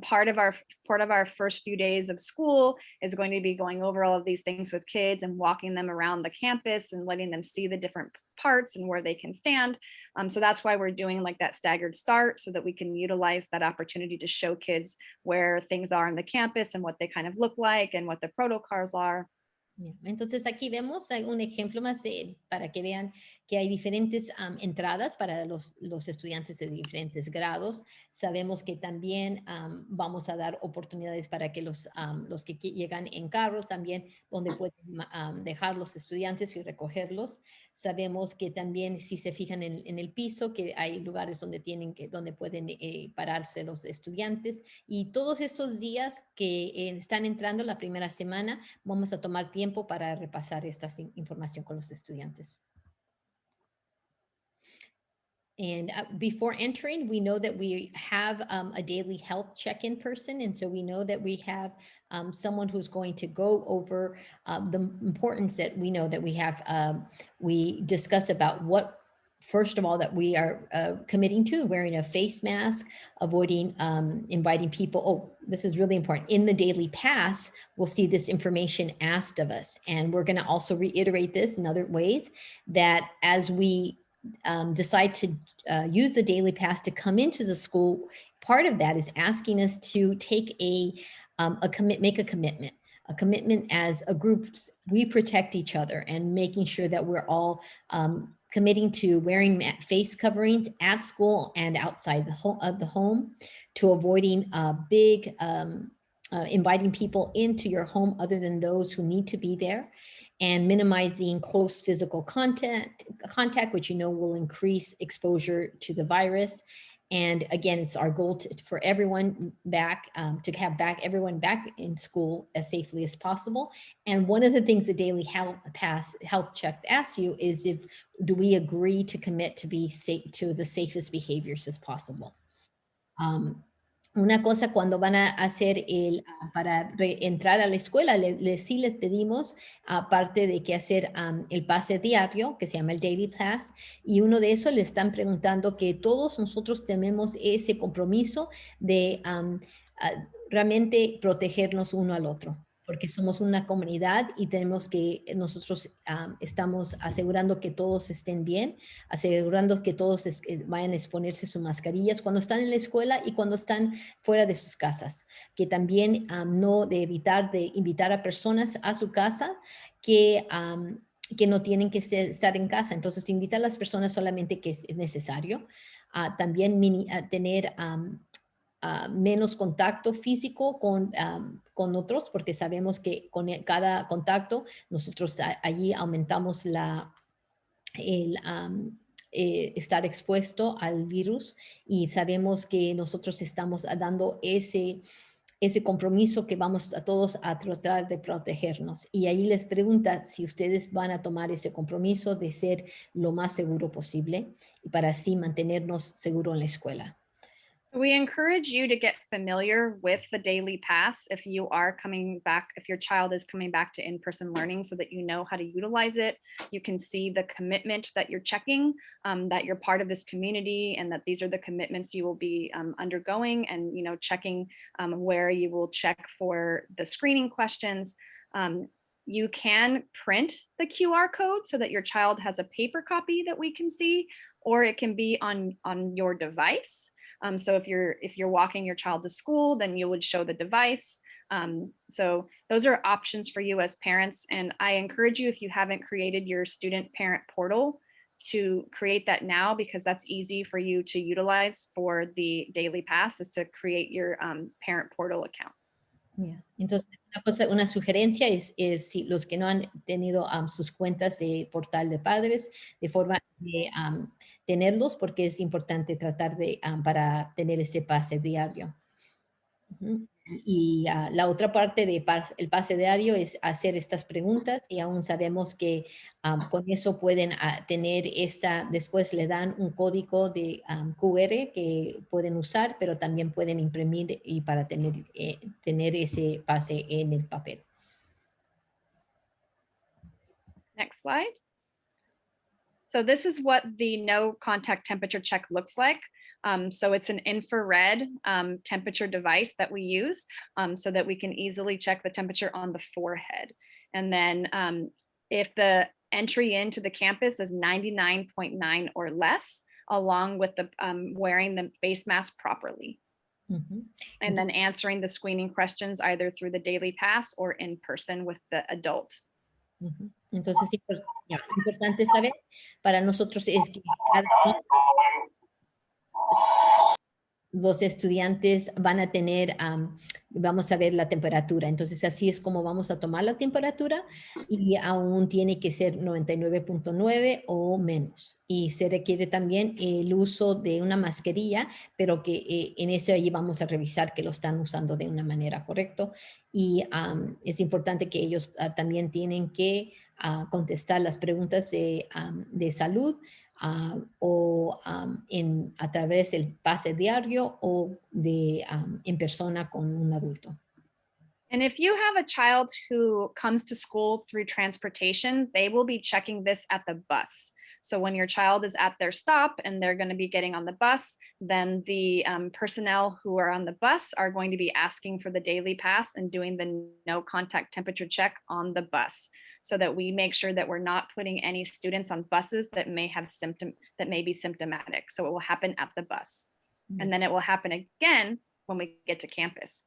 Speaker 2: Part of our first few days of school is going to be going over all of these things with kids and walking them around the campus and letting them see the different parts and where they can stand. So that's why we're doing like that staggered start, so that we can utilize that opportunity to show kids where things are on the campus and what they kind of look like and what the protocols are.
Speaker 1: Entonces aquí vemos un ejemplo más para que vean que hay diferentes entradas para los estudiantes de diferentes grados. Sabemos que también vamos a dar oportunidades para que los que llegan en carro también, donde pueden dejar los estudiantes y recogerlos. Sabemos que también, si se fijan en el piso, que hay lugares donde pueden pararse los estudiantes. Y todos estos días que están entrando la primera semana, vamos a tomar tiempo para repasar esta información con los estudiantes. And before entering, we know that we have a daily health check-in person. And so we know that we have someone who's going to go over the importance that we know that we have. We discuss about what first of all, that we are committing to wearing a face mask, avoiding inviting people. Oh, this is really important. In the daily pass, we'll see this information asked of us. And we're going to also reiterate this in other ways, that as we decide to use the daily pass to come into the school, part of that is asking us to take make a commitment as a group. We protect each other, and making sure that we're all committing to wearing face coverings at school and outside the home, to avoiding inviting people into your home other than those who need to be there, and minimizing close physical contact, which will increase exposure to the virus. And again, it's our goal for everyone back, to have everyone back in school as safely as possible. And one of the things the daily health checks asks you is, do we agree to commit to be safe, to the safest behaviors as possible? Una cosa, cuando van a hacer para entrar a la escuela, sí les pedimos, aparte de que hacer el pase diario, que se llama el Daily Pass, y uno de esos le están preguntando que todos nosotros tenemos ese compromiso de realmente protegernos uno al otro, porque somos una comunidad y tenemos que, nosotros estamos asegurando que todos estén bien, asegurando que todos vayan a exponerse sus mascarillas cuando están en la escuela y cuando están fuera de sus casas, que también no de evitar de invitar a personas a su casa que no tienen que estar en casa. Entonces, invita a las personas solamente que es necesario. También tener menos contacto físico con otros, porque sabemos que con cada contacto nosotros allí aumentamos estar expuesto al virus, y sabemos que nosotros estamos dando ese compromiso que vamos a todos a tratar de protegernos. Y ahí les pregunta si ustedes van a tomar ese compromiso de ser lo más seguro posible, y para así mantenernos seguros en la escuela.
Speaker 2: We encourage you to get familiar with the daily pass if you are coming back, if your child is coming back to in-person learning, so that you know how to utilize it. You can see the commitment that you're checking, that you're part of this community, and that these are the commitments you will be undergoing, and checking where you will check for the screening questions. You can print the QR code so that your child has a paper copy that we can see, or it can be on your device. So if you're walking your child to school, then you would show the device. So those are options for you as parents. And I encourage you, if you haven't created your student parent portal, to create that now, because that's easy for you to utilize for the daily pass, is to create your parent portal account.
Speaker 1: Yeah. Entonces, una sugerencia es si los que no han tenido sus cuentas de portal de padres, de forma de tenerlos, porque es importante tratar de para tener ese pase diario. Y la otra parte de el pase diario es hacer estas preguntas, y aún sabemos que con eso pueden tener después le dan un código de QR que pueden usar, pero también pueden imprimir y para tener ese pase en el papel.
Speaker 2: Next slide. So this is what the no contact temperature check looks like. So it's an infrared temperature device that we use so that we can easily check the temperature on the forehead. And then if the entry into the campus is 99.9 or less, along with the wearing the face mask properly. And then answering the screening questions either through the daily pass or in person with the adult.
Speaker 1: Entonces, importante saber para nosotros es que cada día los estudiantes van a tener, vamos a ver la temperatura. Entonces, así es como vamos a tomar la temperatura, y aún tiene que ser 99.9 o menos. Y se requiere también el uso de una mascarilla, pero que en eso allí vamos a revisar que lo están usando de una manera correcta. Y es importante que ellos también tienen que contestar las preguntas de salud, o a través del pase diario o en persona con un adulto.
Speaker 2: And if you have a child who comes to school through transportation, they will be checking this at the bus. So when your child is at their stop and they're going to be getting on the bus, then the personnel who are on the bus are going to be asking for the daily pass and doing the no contact temperature check on the bus, so that we make sure that we're not putting any students on buses that may be symptomatic. So it will happen at the bus. And then it will happen again when we get to campus.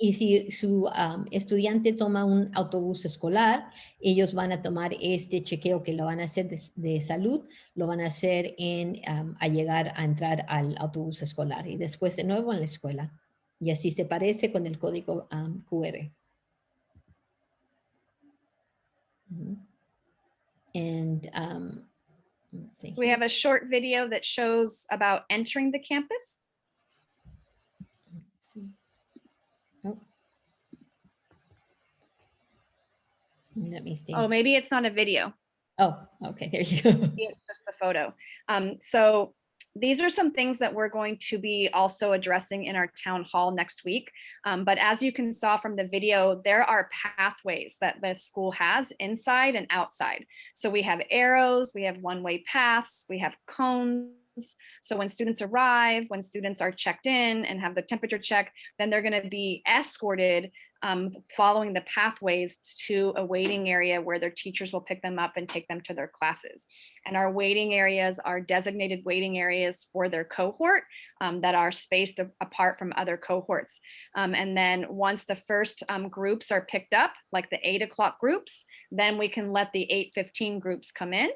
Speaker 1: Y si su estudiante toma un autobús escolar, ellos van a tomar este chequeo que lo van a hacer de salud, lo van a hacer a llegar a entrar al autobús escolar y después de nuevo en la escuela. Y así se parece con el código QR. And let's see.
Speaker 2: We have a short video that shows about entering the campus.
Speaker 1: Let's see. Oh. Let me see.
Speaker 2: Oh, maybe it's not a video.
Speaker 1: Oh, okay, there you go.
Speaker 2: It's just the photo. So these are some things that we're going to be also addressing in our town hall next week. But as you can saw from the video, there are pathways that the school has inside and outside. So we have arrows, we have one-way paths, we have cones. So when students arrive, when students are checked in and have the temperature check, then they're going to be escorted following the pathways to a waiting area where their teachers will pick them up and take them to their classes. And our waiting areas are designated waiting areas for their cohort that are spaced apart from other cohorts. And then once the first groups are picked up, like the 8 o'clock groups, then we can let the 8:15 groups come in.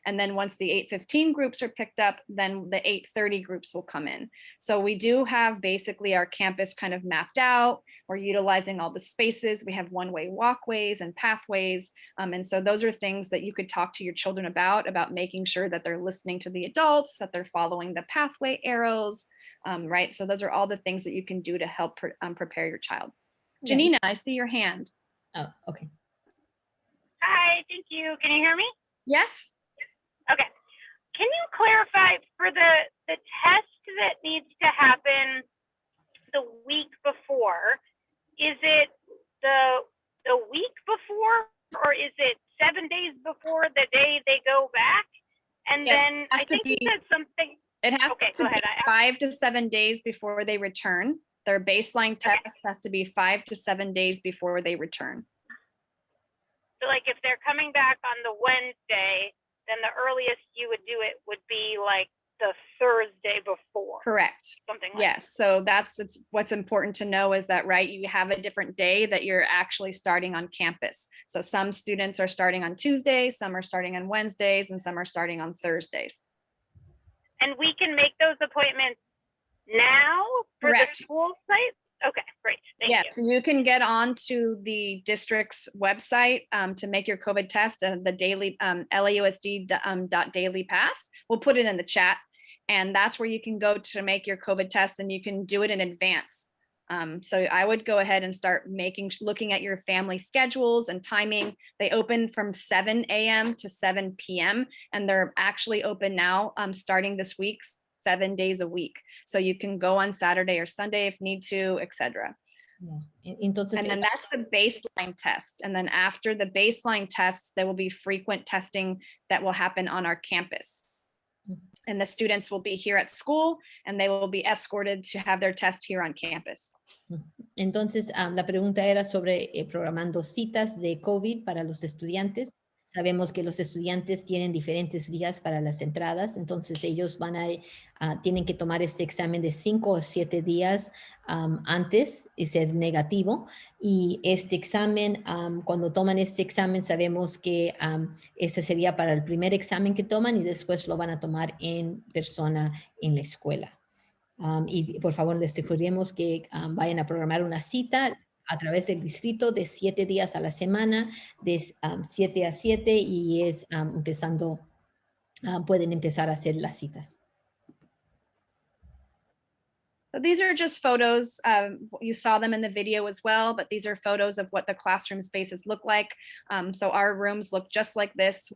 Speaker 2: And then once the 8:15 groups are picked up, then the 8:30 groups will come in. So we do have basically our campus kind of mapped out. We're utilizing all the spaces. We have one-way walkways and pathways. And so those are things that you could talk to your children about making sure that they're listening to the adults, that they're following the pathway arrows, right? So those are all the things that you can do to help prepare your child.
Speaker 1: Okay.
Speaker 2: Janina, I see your hand.
Speaker 1: Oh, okay.
Speaker 6: Hi, thank you. Can you hear me?
Speaker 2: Yes.
Speaker 6: Okay. Can you clarify for the test that needs to happen the week before? Is it the week before, or is it 7 days before the day they go back? And
Speaker 2: Yes,
Speaker 6: then I think you said something.
Speaker 2: It has
Speaker 6: Okay,
Speaker 2: to
Speaker 6: go ahead.
Speaker 2: be 5 to 7 days before they return. Their baseline test has to be 5 to 7 days before they return.
Speaker 6: So like if they're coming back on the Wednesday, then the earliest you would do it would be like the Thursday before.
Speaker 2: Correct.
Speaker 6: Something like
Speaker 2: Yes. So what's important to know is that, right, you have a different day that you're actually starting on campus. So some students are starting on Tuesdays, some are starting on Wednesdays, and some are starting on Thursdays.
Speaker 6: And we can make those appointments now for
Speaker 2: Correct.
Speaker 6: the school site? Okay, great. Thank
Speaker 2: Yes,
Speaker 6: you.
Speaker 2: you can get onto the district's website to make your COVID test, the daily LAUSD.daily pass. We'll put it in the chat, and that's where you can go to make your COVID test, and you can do it in advance. So I would go ahead and start looking at your family schedules and timing. They open from 7 a.m. to 7 p.m. and they're actually open now starting this week, 7 days a week. So you can go on Saturday or Sunday if need to, etc.
Speaker 1: Yeah. Entonces,
Speaker 2: And then that's the baseline test. And then after the baseline tests, there will be frequent testing that will happen on our campus. And the students will be here at school and they will be escorted to have their test here on campus.
Speaker 1: Entonces, la pregunta era sobre programando citas de COVID para los estudiantes. Sabemos que los estudiantes tienen diferentes días para las entradas, entonces ellos tienen que tomar este examen de 5 o 7 días antes y ser negativo. Y este examen, cuando toman este examen, sabemos que ese sería para el primer examen que toman y después lo van a tomar en persona en la escuela. Y por favor les sugerimos que vayan a programar una cita a través del distrito de 7 días a la semana, de 7 a 7, y pueden empezar a hacer las citas.
Speaker 2: So these are just photos. You saw them in the video as well, but these are photos of what the classroom spaces look like. So our rooms look just like this,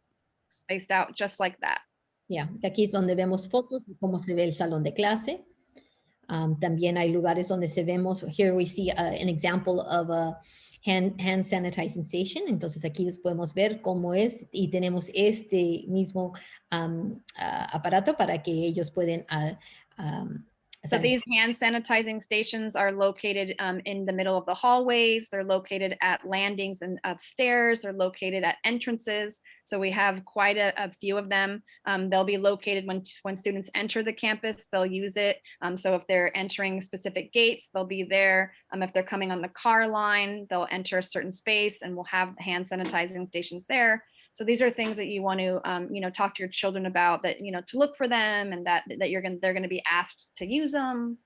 Speaker 2: spaced out just like that.
Speaker 1: Yeah, aquí es donde vemos fotos de cómo se ve el salón de clase. También hay lugares donde here we see an example of a hand sanitizing station. Entonces aquí les podemos ver cómo es y tenemos este mismo aparato para que ellos pueden
Speaker 2: So these hand sanitizing stations are located in the middle of the hallways. They're located at landings and upstairs. They're located at entrances. So we have quite a few of them. They'll be located when students enter the campus, they'll use it. So if they're entering specific gates, they'll be there. If they're coming on the car line, they'll enter a certain space and we'll have hand sanitizing stations there. So these are things that you want to, talk to your children about, that, to look for them, and that they're going to be asked to use them.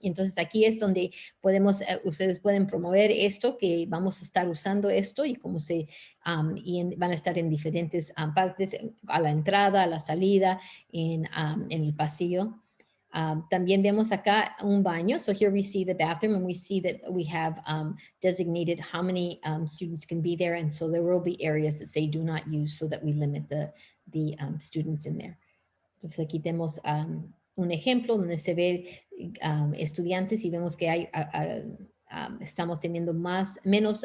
Speaker 1: Entonces aquí es donde ustedes pueden promover esto, que vamos a estar usando esto y cómo van a estar en diferentes partes, a la entrada, a la salida, en el pasillo. También vemos acá un baño. So here we see the bathroom and we see that we have designated how many students can be there. And so there will be areas that say do not use, so that we limit the students in there. Entonces aquí tenemos un ejemplo donde se ve estudiantes y vemos que estamos teniendo menos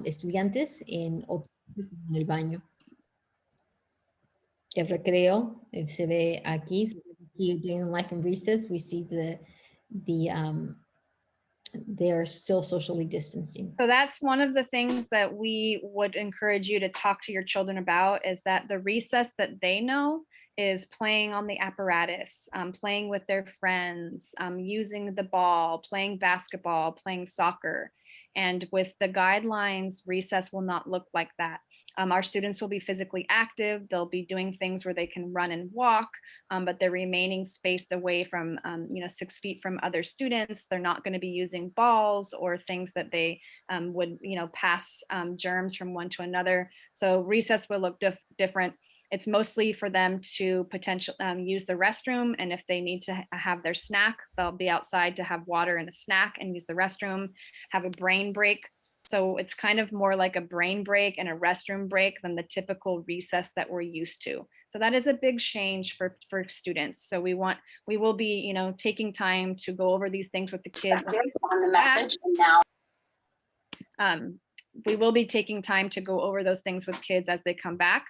Speaker 1: estudiantes en el baño. El recreo se ve aquí. So during life and recess, we see they are still socially distancing.
Speaker 2: So that's one of the things that we would encourage you to talk to your children about, is that the recess that they know is playing on the apparatus, playing with their friends, using the ball, playing basketball, playing soccer. And with the guidelines, recess will not look like that. Our students will be physically active. They'll be doing things where they can run and walk, but they're remaining spaced away from, 6 feet from other students. They're not going to be using balls or things that they would, pass germs from one to another. So recess will look different. It's mostly for them to potentially use the restroom. And if they need to have their snack, they'll be outside to have water and a snack and use the restroom, have a brain break. So it's kind of more like a brain break and a restroom break than the typical recess that we're used to. So that is a big change for students. So we will be, taking time to go over these things with the kids.
Speaker 4: On the message and now.
Speaker 2: We will be taking time to go over those things with kids as they come back.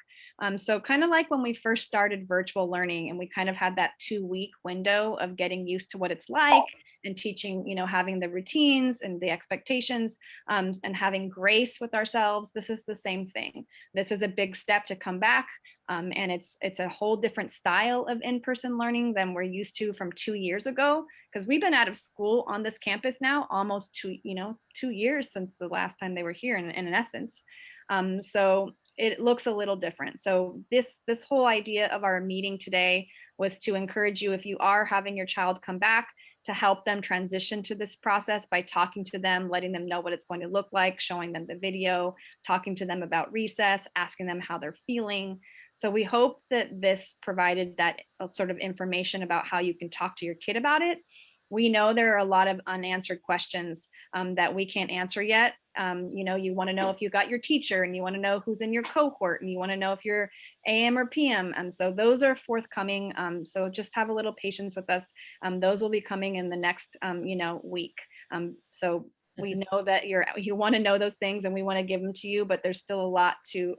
Speaker 2: So kind of like when we first started virtual learning, and we kind of had that 2-week window of getting used to what it's like and teaching, having the routines and the expectations, and having grace with ourselves. This is the same thing. This is a big step to come back. And it's a whole different style of in-person learning than we're used to from 2 years ago, because we've been out of school on this campus now almost 2 years since the last time they were here in essence. So it looks a little different. So this whole idea of our meeting today was to encourage you, if you are having your child come back, to help them transition to this process by talking to them, letting them know what it's going to look like, showing them the video, talking to them about recess, asking them how they're feeling. So we hope that this provided that sort of information about how you can talk to your kid about it. We know there are a lot of unanswered questions that we can't answer yet. You want to know if you got your teacher, and you want to know who's in your cohort, and you want to know if you're AM or PM. And so those are forthcoming. So just have a little patience with us. Those will be coming in the next, week. So we know that you want to know those things, and we want to give them to you, but there's still a lot to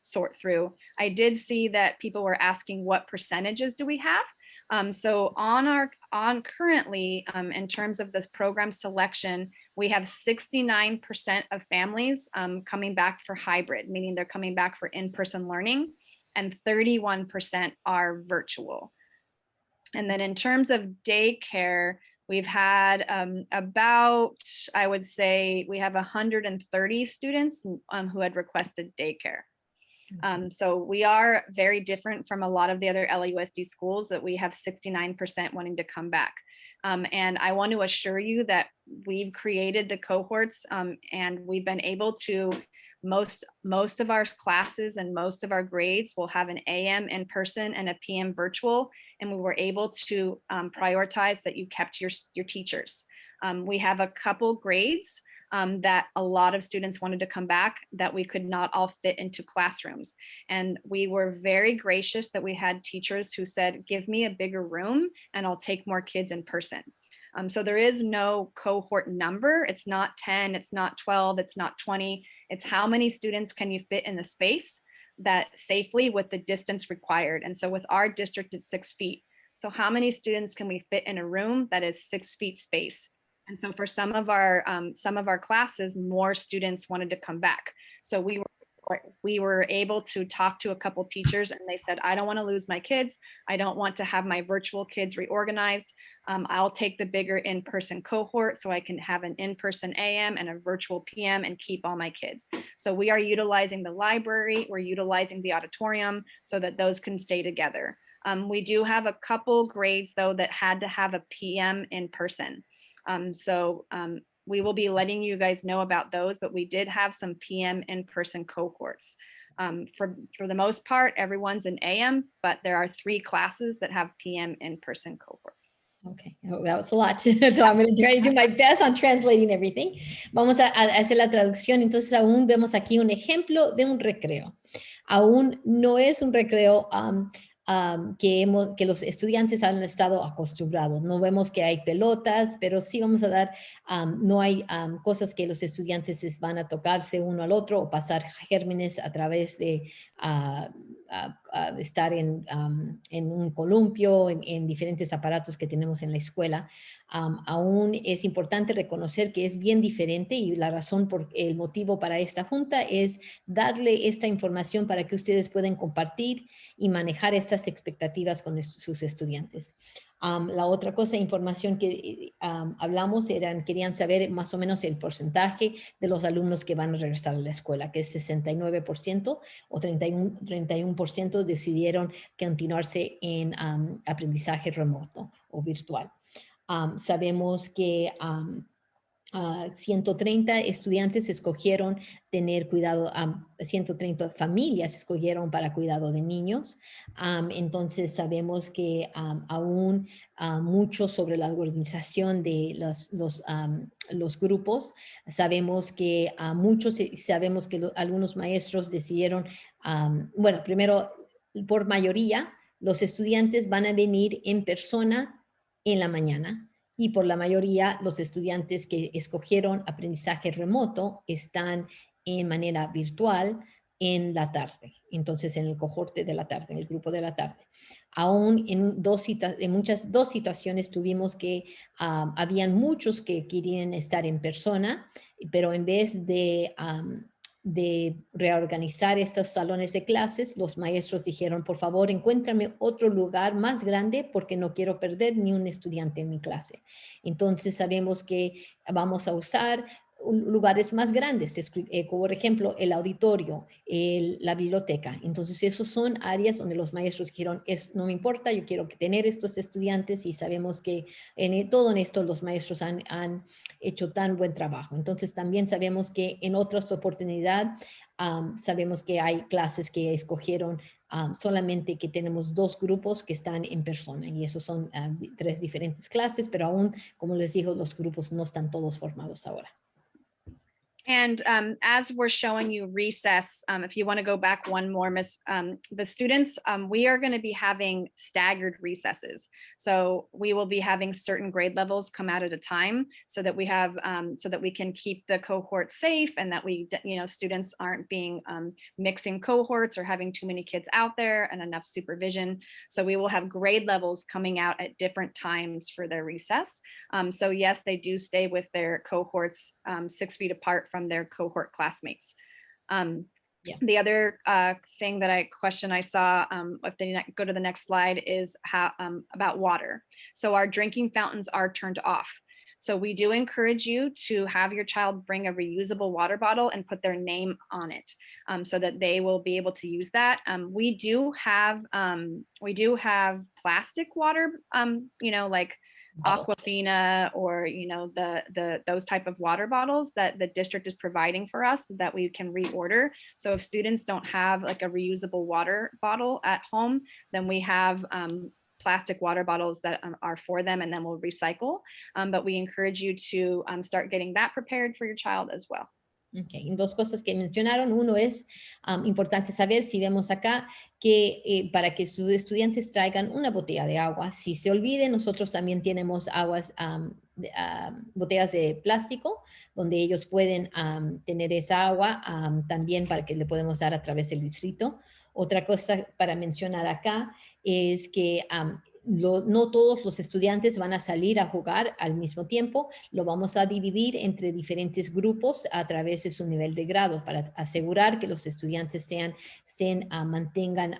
Speaker 2: sort through. I did see that people were asking what percentages do we have. So on currently, in terms of this program selection, we have 69% of families coming back for hybrid, meaning they're coming back for in-person learning, and 31% are virtual. And then in terms of daycare, we've had about, I would say, we have 130 students who had requested daycare. So we are very different from a lot of the other LAUSD schools, that we have 69% wanting to come back. And I want to assure you that we've created the cohorts, and we've been able to, most of our classes and most of our grades will have an AM in person and a PM virtual. And we were able to prioritize that you kept your teachers. We have a couple grades that a lot of students wanted to come back, that we could not all fit into classrooms. And we were very gracious that we had teachers who said, give me a bigger room and I'll take more kids in person. So there is no cohort number. It's not 10, it's not 12, it's not 20. It's how many students can you fit in the space that safely with the distance required. And so with our district, it's 6 feet. So how many students can we fit in a room that is 6 feet space? And so for some of our classes, more students wanted to come back. So we were able to talk to a couple teachers and they said, I don't want to lose my kids. I don't want to have my virtual kids reorganized. I'll take the bigger in-person cohort so I can have an in-person AM and a virtual PM and keep all my kids. So we are utilizing the library, we're utilizing the auditorium so that those can stay together. We do have a couple grades though that had to have a PM in person. We will be letting you guys know about those, but we did have some PM in-person cohorts. For the most part, everyone's in AM, but there are 3 classes that have PM in-person cohorts.
Speaker 1: Okay, oh, that was a lot. So I'm going to try to do my best on translating everything. Vamos a hacer la traducción. Entonces aún vemos aquí un ejemplo de un recreo. Aún no es un recreo que los estudiantes han estado acostumbrados. No vemos que hay pelotas, pero sí vamos a dar, no hay cosas que los estudiantes van a tocarse uno al otro o pasar gérmenes a través de estar en un columpio, en diferentes aparatos que tenemos en la escuela. Aún es importante reconocer que es bien diferente y la razón por el motivo para esta junta es darle esta información para que ustedes puedan compartir y manejar estas expectativas con sus estudiantes. La otra cosa, información que hablamos, querían saber más o menos el porcentaje de los alumnos que van a regresar a la escuela, que es 69% o 31% decidieron continuarse en aprendizaje remoto o virtual. Sabemos que 130 estudiantes escogieron tener cuidado, 130 familias escogieron para cuidado de niños. Entonces sabemos que aún mucho sobre la organización de los grupos. Sabemos que algunos maestros decidieron, bueno, primero, por mayoría, los estudiantes van a venir en persona en la mañana. Y por la mayoría, los estudiantes que escogieron aprendizaje remoto están en manera virtual en la tarde. Entonces, en el cohorte de la tarde, en el grupo de la tarde. Aún en dos situaciones tuvimos que habían muchos que querían estar en persona, pero en vez de reorganizar estos salones de clases, los maestros dijeron, por favor, encuéntrame otro lugar más grande porque no quiero perder ni un estudiante en mi clase. Entonces sabemos que vamos a usar lugares más grandes, como por ejemplo el auditorio, la biblioteca. Entonces esos son áreas donde los maestros dijeron, no me importa, yo quiero tener estos estudiantes y sabemos que todo en esto los maestros han hecho tan buen trabajo. Entonces también sabemos que en otras oportunidades sabemos que hay clases que escogieron solamente que tenemos 2 grupos que están en persona y esos son 3 diferentes clases, pero aún, como les digo, los grupos no están todos formados ahora.
Speaker 2: And as we're showing you recess, if you want to go back one more, Miss, the students, we are going to be having staggered recesses. So we will be having certain grade levels come out at a time so that we have, so that we can keep the cohort safe and that students aren't being mixing cohorts or having too many kids out there and enough supervision. So we will have grade levels coming out at different times for their recess. So yes, they do stay with their cohorts 6 feet apart from their cohort classmates. The other question I saw, if they go to the next slide, is how about water. So our drinking fountains are turned off. So we do encourage you to have your child bring a reusable water bottle and put their name on it so that they will be able to use that. We do have plastic water, like Aquafina or those type of water bottles that the district is providing for us that we can reorder. So if students don't have like a reusable water bottle at home, then we have plastic water bottles that are for them, and then we'll recycle. But we encourage you to start getting that prepared for your child as well.
Speaker 1: Okay. Dos cosas que mencionaron. Uno es importante saber, si vemos acá, que para que sus estudiantes traigan una botella de agua. Si se olvide, nosotros también tenemos botellas de plástico, donde ellos pueden tener esa agua también para que le podemos dar a través del distrito. Otra cosa para mencionar acá es que no todos los estudiantes van a salir a jugar al mismo tiempo. Lo vamos a dividir entre diferentes grupos a través de su nivel de grado para asegurar que los estudiantes mantengan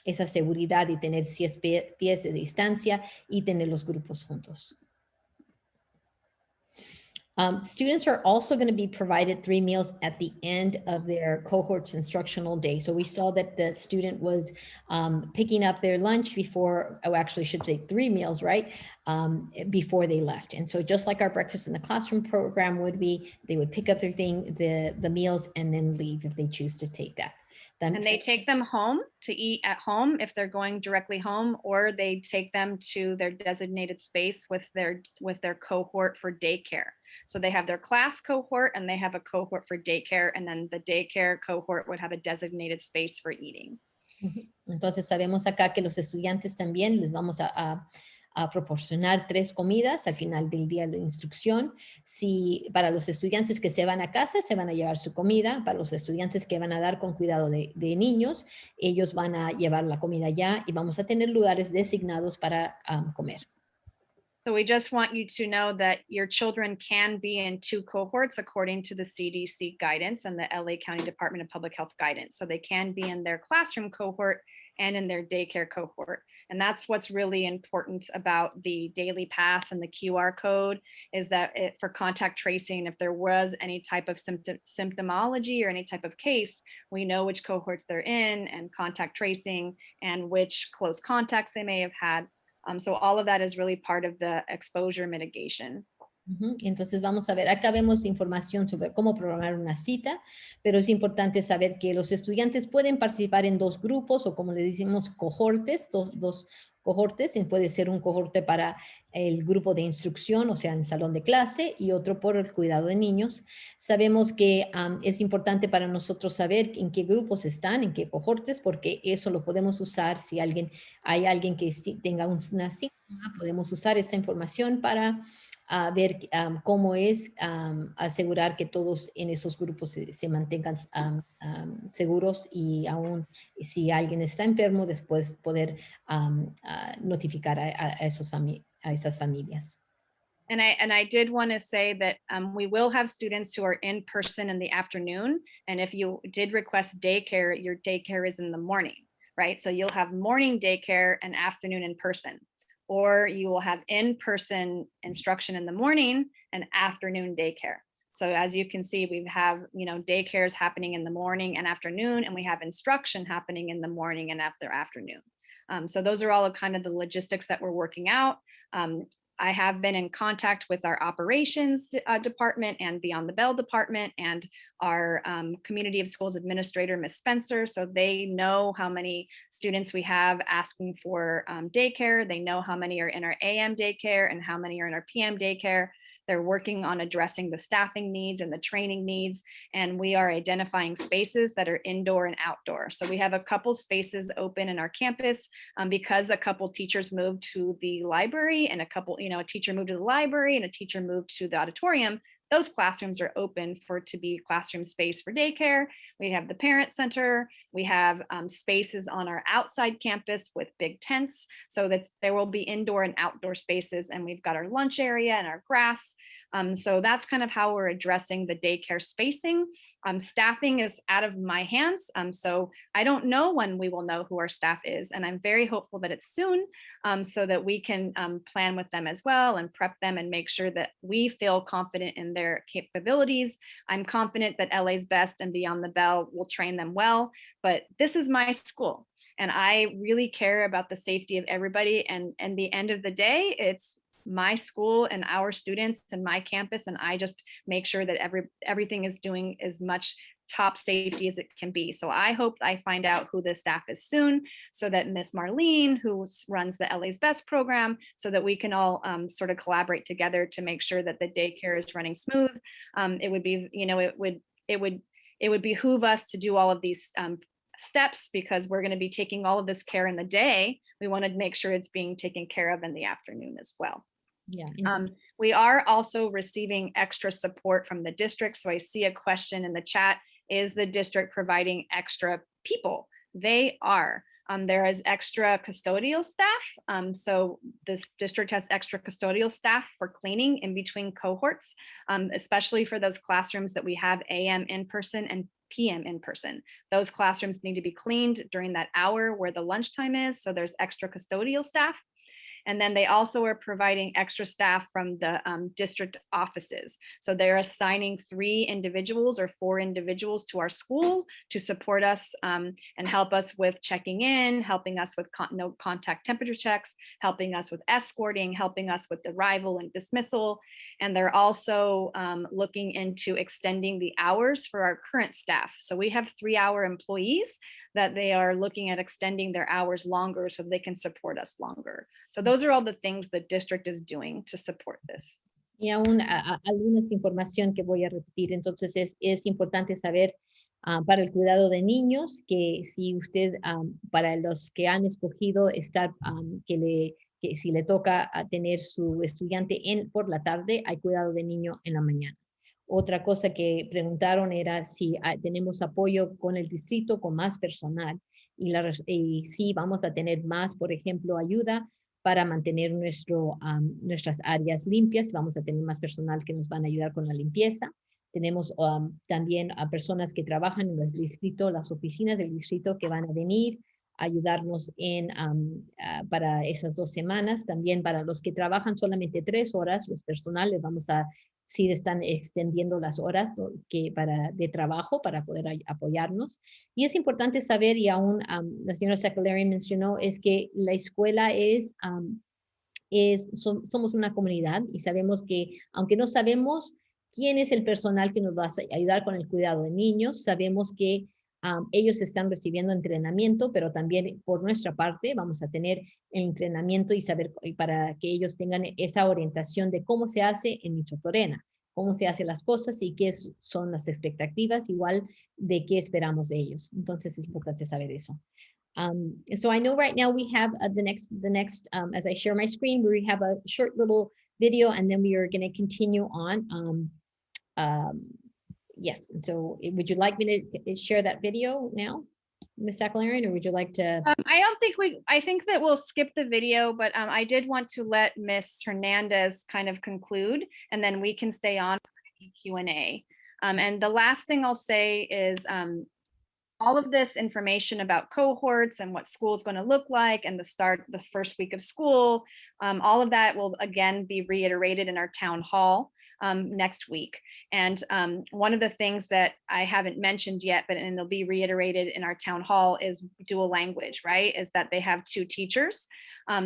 Speaker 1: esa seguridad y tener 10 pies de distancia y tener los grupos juntos. Students are also going to be provided 3 meals at the end of their cohort's instructional day. So we saw that the student was picking up their lunch before, actually should say 3 meals, right? Before they left. And so just like our breakfast in the classroom program would be, they would pick up the meals and then leave if they choose to take that.
Speaker 2: And they take them home to eat at home if they're going directly home, or they take them to their designated space with their cohort for daycare. So they have their class cohort and they have a cohort for daycare, and then the daycare cohort would have a designated space for eating.
Speaker 1: Entonces sabemos acá que los estudiantes también les vamos a proporcionar 3 comidas al final del día de instrucción. Si para los estudiantes que se van a casa, se van a llevar su comida. Para los estudiantes que van a dar con cuidado de niños, ellos van a llevar la comida ya y vamos a tener lugares designados para comer.
Speaker 2: So we just want you to know that your children can be in 2 cohorts according to the CDC guidance and the LA County Department of Public Health guidance. So they can be in their classroom cohort and in their daycare cohort. And that's what's really important about the daily pass and the QR code, is that for contact tracing, if there was any type of symptomology or any type of case, we know which cohorts they're in, and contact tracing and which close contacts they may have had. So all of that is really part of the exposure mitigation.
Speaker 1: Entonces vamos a ver, acá vemos información sobre cómo programar una cita, pero es importante saber que los estudiantes pueden participar en 2 grupos, o como le decimos, cohortes, dos cohortes. Puede ser un cohorte para el grupo de instrucción, o sea, en salón de clase, y otro por el cuidado de niños. Sabemos que es importante para nosotros saber en qué grupos están, en qué cohortes, porque eso lo podemos usar si hay alguien que tenga una síntoma, podemos usar esa información para ver cómo es asegurar que todos en esos grupos se mantengan seguros, y aún si alguien está enfermo, después poder notificar a esas familias.
Speaker 2: And I did want to say that we will have students who are in person in the afternoon. And if you did request daycare, your daycare is in the morning, right? So you'll have morning daycare and afternoon in person. Or you will have in-person instruction in the morning and afternoon daycare. So as you can see, we have, daycares happening in the morning and afternoon, and we have instruction happening in the morning and afternoon. So those are all kind of the logistics that we're working out. I have been in contact with our operations department and Beyond the Bell department and our community of schools administrator, Ms. Spencer. So they know how many students we have asking for daycare. They know how many are in our AM daycare and how many are in our PM daycare. They're working on addressing the staffing needs and the training needs, and we are identifying spaces that are indoor and outdoor. So we have a couple spaces open in our campus because a couple teachers moved to the library, and a teacher moved to the library and a teacher moved to the auditorium. Those classrooms are open to be classroom space for daycare. We have the parent center. We have spaces on our outside campus with big tents, so that there will be indoor and outdoor spaces. And we've got our lunch area and our grass. So that's kind of how we're addressing the daycare spacing. Staffing is out of my hands. So I don't know when we will know who our staff is. And I'm very hopeful that it's soon, so that we can plan with them as well and prep them and make sure that we feel confident in their capabilities. I'm confident that LA's Best and Beyond the Bell will train them well, but this is my school. And I really care about the safety of everybody. And at the end of the day, it's my school and our students and my campus, and I just make sure that everything is doing as much top safety as it can be. So I hope I find out who the staff is soon, so that Miss Marlene, who runs the LA's Best program, so that we can all sort of collaborate together to make sure that the daycare is running smooth. It would be, you know, it would behoove us to do all of these steps, because we're going to be taking all of this care in the day. We want to make sure it's being taken care of in the afternoon as well.
Speaker 1: Yeah.
Speaker 2: We are also receiving extra support from the district. So I see a question in the chat: is the district providing extra people? They are. There is extra custodial staff. So this district has extra custodial staff for cleaning in between cohorts, especially for those classrooms that we have AM in person and PM in person. Those classrooms need to be cleaned during that hour where the lunchtime is. So there's extra custodial staff. And then they also are providing extra staff from the district offices. So they're assigning 3 individuals or 4 individuals to our school to support us and help us with checking in, helping us with no contact temperature checks, helping us with escorting, helping us with arrival and dismissal. And they're also looking into extending the hours for our current staff. So we have 3-hour employees that they are looking at extending their hours longer so they can support us longer. So those are all the things the district is doing to support this.
Speaker 1: Y aún algunas información que voy a repetir. Entonces es importante saber para el cuidado de niños que si usted, para los que han escogido estar, que si le toca tener su estudiante por la tarde, hay cuidado de niño en la mañana. Otra cosa que preguntaron era si tenemos apoyo con el distrito, con más personal, y si vamos a tener más, por ejemplo, ayuda para mantener nuestras áreas limpias. Vamos a tener más personal que nos van a ayudar con la limpieza. Tenemos también a personas que trabajan en el distrito, las oficinas del distrito, que van a venir a ayudarnos para esas 2 semanas. También para los que trabajan solamente 3 horas, los personales vamos a sí están extendiendo las horas de trabajo para poder apoyarnos. Y es importante saber, y aún la señora Sacalari mencionó, es que la escuela somos una comunidad, y sabemos que, aunque no sabemos quién es el personal que nos va a ayudar con el cuidado de niños, sabemos que ellos están recibiendo entrenamiento, pero también por nuestra parte vamos a tener entrenamiento y saber para que ellos tengan esa orientación de cómo se hace en Michotorena, cómo se hacen las cosas y qué son las expectativas, igual de qué esperamos de ellos. Entonces es importante saber eso. So I know right now we have the next as I share my screen, we have a short little video, and then we are going to continue on. Yes, and so would you like me to share that video now, Ms. Sacalarian, or would you like to?
Speaker 2: I think that we'll skip the video, but I did want to let Ms. Hernandez kind of conclude, and then we can stay on for any Q&A. And the last thing I'll say is all of this information about cohorts and what school is going to look like and the first week of school, all of that will again be reiterated in our town hall next week. And one of the things that I haven't mentioned yet, and they'll be reiterated in our town hall, is dual language, right? Is that they have 2 teachers.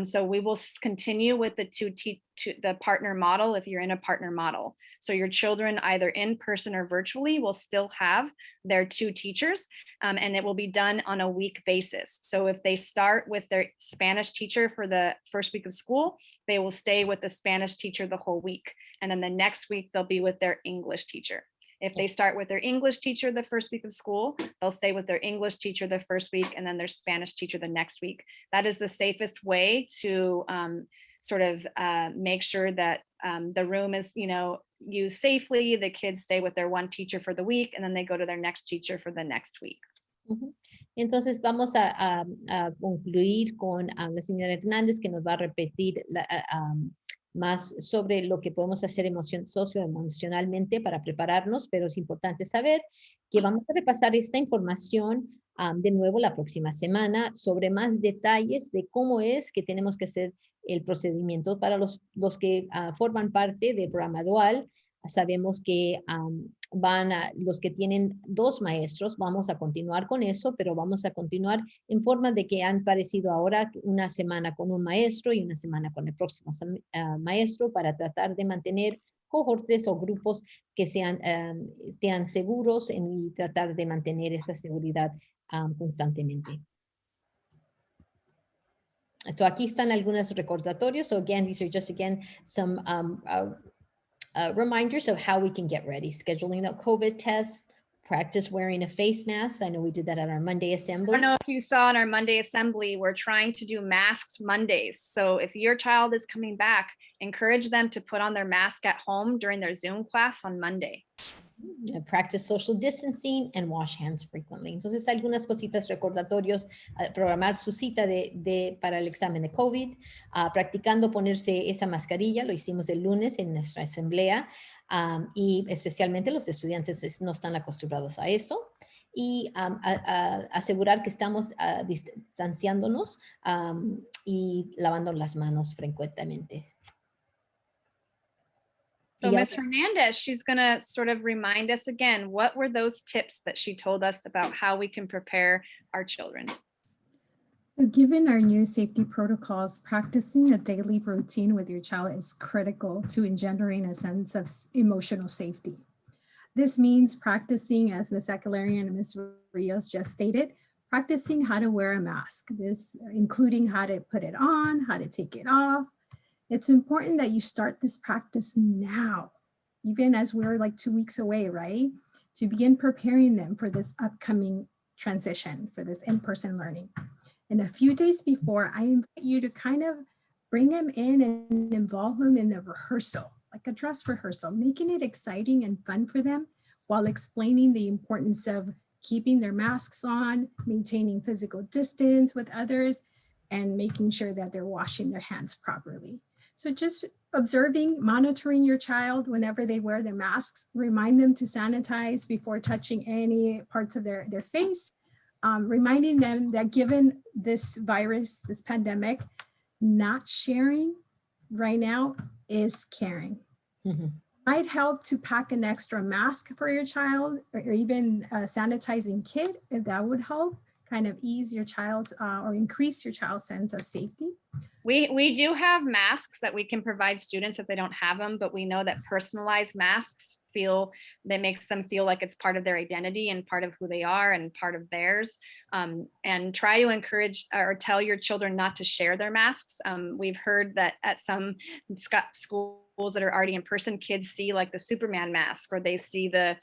Speaker 2: So we will continue with the partner model if you're in a partner model. So your children, either in person or virtually, will still have their 2 teachers, and it will be done on a week basis. So if they start with their Spanish teacher for the first week of school, they will stay with the Spanish teacher the whole week. And then the next week, they'll be with their English teacher. If they start with their English teacher the first week of school, they'll stay with their English teacher the first week and then their Spanish teacher the next week. That is the safest way to sort of make sure that the room is, used safely. The kids stay with their one teacher for the week, and then they go to their next teacher for the next week.
Speaker 1: Entonces vamos a concluir con la señora Hernández, que nos va a repetir más sobre lo que podemos hacer socioemocionalmente para prepararnos, pero es importante saber que vamos a repasar esta información de nuevo la próxima semana sobre más detalles de cómo es que tenemos que hacer el procedimiento para los que forman parte del programa dual. Sabemos que los que tienen 2 maestros, vamos a continuar con eso, pero vamos a continuar en forma de que han parecido ahora una semana con un maestro y una semana con el próximo maestro, para tratar de mantener cohortes o grupos que sean seguros y tratar de mantener esa seguridad constantemente. So aquí están algunos recordatorios. So again, these are just again some reminders of how we can get ready. Scheduling a COVID test, practice wearing a face mask. I know we did that at our Monday
Speaker 2: I
Speaker 1: assembly.
Speaker 2: don't know if you saw in our Monday assembly, we're trying to do masks Mondays. So if your child is coming back, encourage them to put on their mask at home during their Zoom class on Monday.
Speaker 1: Practice social distancing and wash hands frequently. Entonces, algunas cositas, recordatorios, programar su cita para el examen de COVID, practicando ponerse esa mascarilla, lo hicimos el lunes en nuestra asamblea, y especialmente los estudiantes no están acostumbrados a eso, y asegurar que estamos distanciándonos y lavando las manos frecuentemente.
Speaker 2: So Ms. Hernandez, she's going to sort of remind us again, what were those tips that she told us about how we can prepare our children?
Speaker 3: So given our new safety protocols, practicing a daily routine with your child is critical to engendering a sense of emotional safety. This means practicing, as Ms. Aguilera and Ms. Rios just stated, practicing how to wear a mask, this including how to put it on, how to take it off. It's important that you start this practice now, even as we're like 2 weeks away, right? To begin preparing them for this upcoming transition, for this in-person learning. And a few days before, I invite you to kind of bring them in and involve them in the rehearsal, like a dress rehearsal, making it exciting and fun for them while explaining the importance of keeping their masks on, maintaining physical distance with others, and making sure that they're washing their hands properly. So just observing, monitoring your child whenever they wear their masks, remind them to sanitize before touching any parts of their face, reminding them that given this virus, this pandemic, not sharing right now is caring.
Speaker 1: Mm-hmm.
Speaker 3: Might help to pack an extra mask for your child or even a sanitizing kit, if that would help kind of ease your child's or increase your child's sense of safety.
Speaker 2: We do have masks that we can provide students if they don't have them, but we know that personalized masks makes them feel like it's part of their identity and part of who they are and part of theirs. And try to encourage or tell your children not to share their masks. We've heard that at some schools that are already in person, kids see like the Superman mask, or they see the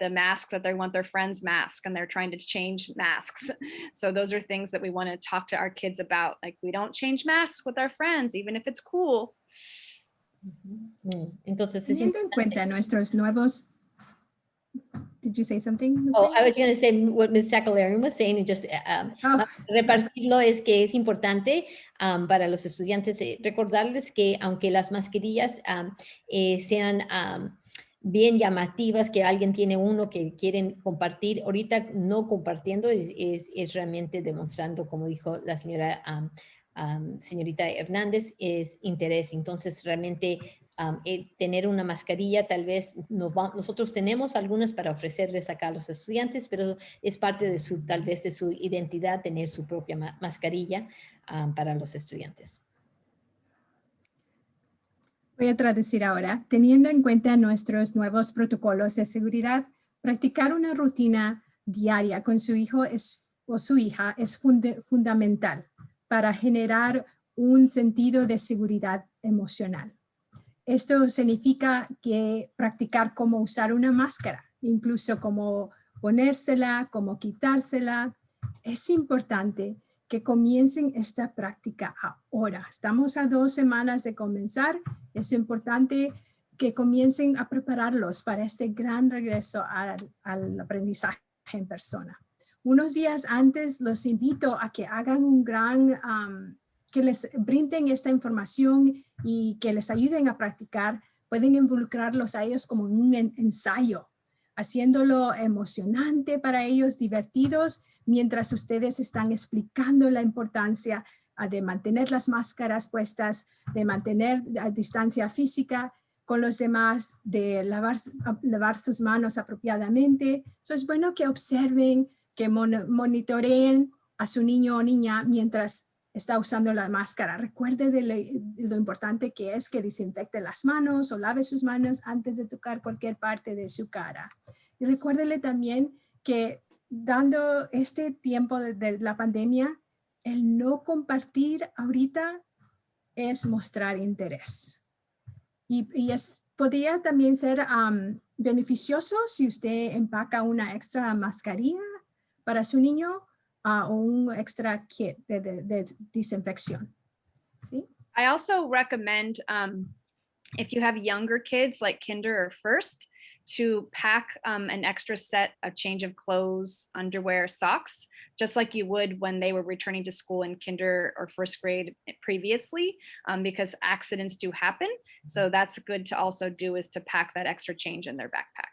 Speaker 2: mask that they want their friend's mask, and they're trying to change masks. So those are things that we want to talk to our kids about. Like, we don't change masks with our friends, even if it's cool.
Speaker 1: Entonces,
Speaker 3: teniendo en cuenta nuestros nuevos. Did you say something? Ms.
Speaker 1: Oh, I was
Speaker 3: Reyes?
Speaker 1: going to say what Ms. Sakalarian was saying, and just repartirlo es que es importante para los estudiantes, recordarles que aunque las mascarillas sean bien llamativas, que alguien tiene uno que quieren compartir, ahorita no compartiendo es realmente demostrando, como dijo la señorita Hernández, es interés. Entonces realmente tener una mascarilla, tal vez nosotros tenemos algunas para ofrecerles acá a los estudiantes, pero es parte de tal vez de su identidad tener su propia mascarilla para los estudiantes.
Speaker 3: Voy a traducir ahora. Teniendo en cuenta nuestros nuevos protocolos de seguridad, practicar una rutina diaria con su hijo o su hija es fundamental para generar un sentido de seguridad emocional. Esto significa que practicar cómo usar una máscara, incluso cómo ponérsela, cómo quitársela. Es importante que comiencen esta práctica ahora. Estamos a 2 semanas de comenzar. Es importante que comiencen a prepararlos para este gran regreso al aprendizaje en persona. Unos días antes los invito a que hagan un gran, que les brinden esta información y que les ayuden a practicar. Pueden involucrarlos a ellos como en un ensayo, haciéndolo emocionante para ellos, divertidos, mientras ustedes están explicando la importancia de mantener las máscaras puestas, de mantener la distancia física con los demás, de lavar sus manos apropiadamente. So, es bueno que observen, que monitoreen a su niño o niña mientras está usando la máscara. Recuerde de lo importante que es que desinfecte las manos o lave sus manos antes de tocar cualquier parte de su cara. Y recuérdele también que dando este tiempo de la pandemia, el no compartir ahorita es mostrar interés. Y podría también ser beneficioso si usted empaca una extra mascarilla para su niño o un extra kit de desinfección. ¿Sí?
Speaker 2: I also recommend if you have younger kids like kinder or first, to pack an extra set of change of clothes, underwear, socks, just like you would when they were returning to school in kinder or first grade previously, because accidents do happen. So that's good to also do, is to pack that extra change in their backpack.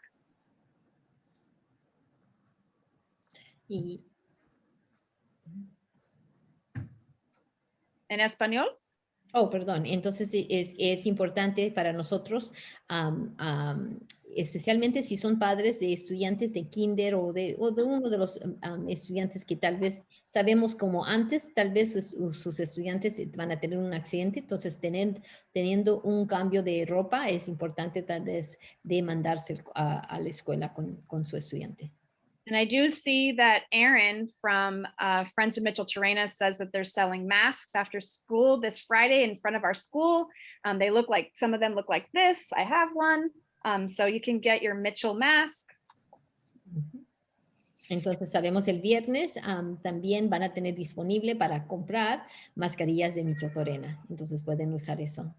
Speaker 1: Y
Speaker 2: En español?
Speaker 1: Oh, perdón. Entonces es importante para nosotros, especialmente si son padres de estudiantes de kinder o de uno de los estudiantes que tal vez sabemos como antes, tal vez sus estudiantes van a tener un accidente, entonces teniendo un cambio de ropa es importante tal vez de mandarse a la escuela con su estudiante.
Speaker 2: And I do see that Aaron from Friends of Mitchell Terena says that they're selling masks after school this Friday in front of our school. They look like, some of them look like this. I have one. So you can get your Mitchell mask.
Speaker 1: Entonces sabemos el viernes también van a tener disponible para comprar mascarillas de Mitchell Terena. Entonces pueden usar eso.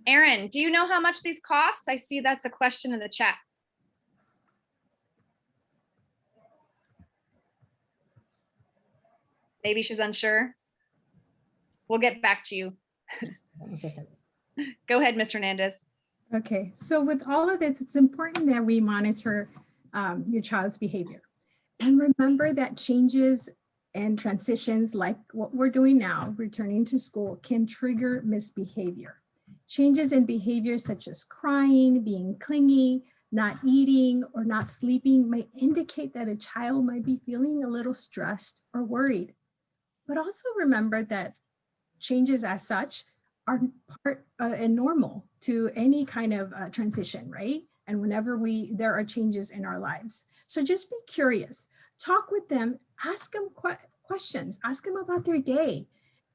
Speaker 2: Aaron, do you know how much these cost? I see that's a question in the chat. Maybe she's unsure. We'll get back to you.
Speaker 1: Vamos a hacer.
Speaker 2: Go ahead, Ms. Hernandez.
Speaker 3: Okay, so with all of this, it's important that we monitor your child's behavior. And remember that changes and transitions like what we're doing now, returning to school, can trigger misbehavior. Changes in behavior such as crying, being clingy, not eating, or not sleeping may indicate that a child might be feeling a little stressed or worried. But also remember that changes as such are part and normal to any kind of transition, right? And whenever there are changes in our lives. So just be curious, talk with them, ask them questions, ask them about their day,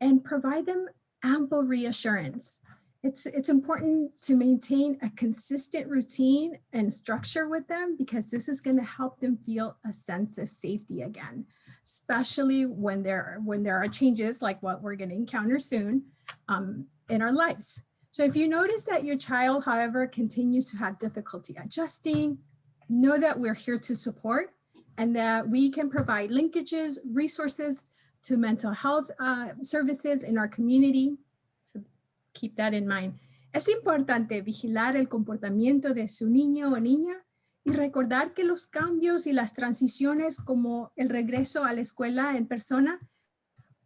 Speaker 3: and provide them ample reassurance. It's important to maintain a consistent routine and structure with them because this is going to help them feel a sense of safety again, especially when there are changes like what we're going to encounter soon in our lives. So if you notice that your child, however, continues to have difficulty adjusting, know that we're here to support and that we can provide linkages, resources to mental health services in our community. So keep that in mind. Es importante vigilar el comportamiento de su niño o niña y recordar que los cambios y las transiciones como el regreso a la escuela en persona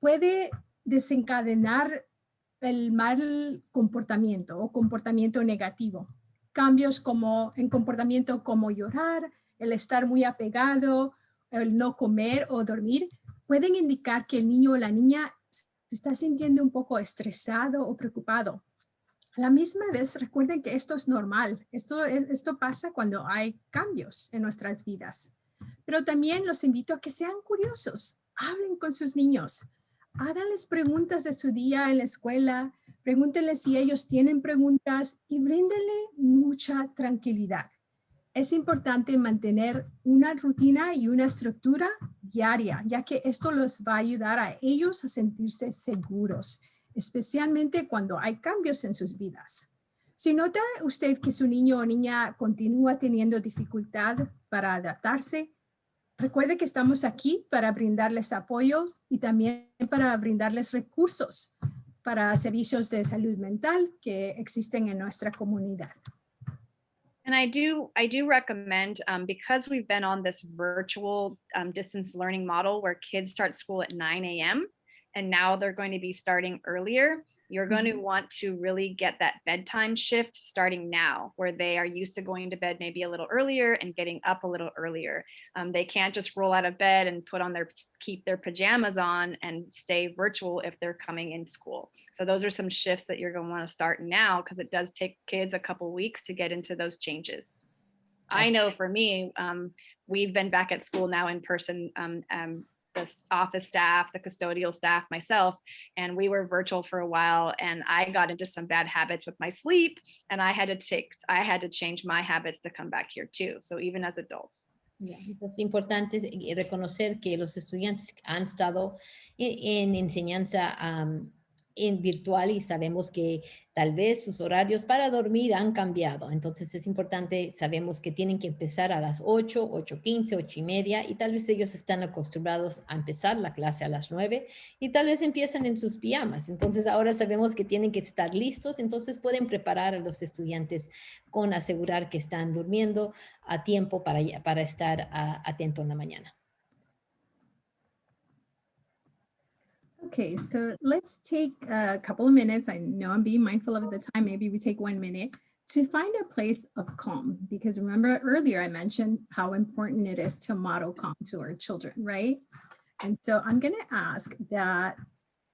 Speaker 3: puede desencadenar el mal comportamiento o comportamiento negativo. Cambios como en comportamiento como llorar, el estar muy apegado, el no comer o dormir, pueden indicar que el niño o la niña se está sintiendo un poco estresado o preocupado. A la misma vez, recuerden que esto es normal. Esto pasa cuando hay cambios en nuestras vidas. Pero también los invito a que sean curiosos. Hablen con sus niños. Háganles preguntas de su día en la escuela. Pregúntenles si ellos tienen preguntas y bríndenle mucha tranquilidad. Es importante mantener una rutina y una estructura diaria, ya que esto los va a ayudar a ellos a sentirse seguros, especialmente cuando hay cambios en sus vidas. Si nota usted que su niño o niña continúa teniendo dificultad para adaptarse, recuerde que estamos aquí para brindarles apoyos y también para brindarles recursos para servicios de salud mental que existen en nuestra comunidad.
Speaker 2: And I do recommend, because we've been on this virtual distance learning model where kids start school at 9 a.m. and now they're going to be starting earlier, you're going to want to really get that bedtime shift starting now, where they are used to going to bed maybe a little earlier and getting up a little earlier. They can't just roll out of bed and keep their pajamas on and stay virtual if they're coming in school. So those are some shifts that you're going to want to start now, because it does take kids a couple weeks to get into those changes. I know for me, we've been back at school now in person, the office staff, the custodial staff, myself, and we were virtual for a while, and I got into some bad habits with my sleep, and I had to change my habits to come back here too. So even as adults.
Speaker 1: Es importante reconocer que los estudiantes han estado en enseñanza en virtual y sabemos que tal vez sus horarios para dormir han cambiado. Entonces es importante, sabemos que tienen que empezar a las 8, 8:15, 8:30 y tal vez ellos están acostumbrados a empezar la clase a las 9 y tal vez empiezan en sus pijamas. Entonces ahora sabemos que tienen que estar listos, entonces pueden preparar a los estudiantes con asegurar que están durmiendo a tiempo para estar atento en la mañana.
Speaker 3: Okay, so let's take a couple of minutes. I know I'm being mindful of the time. Maybe we take 1 minute to find a place of calm, because remember earlier I mentioned how important it is to model calm to our children, right? And so I'm going to ask that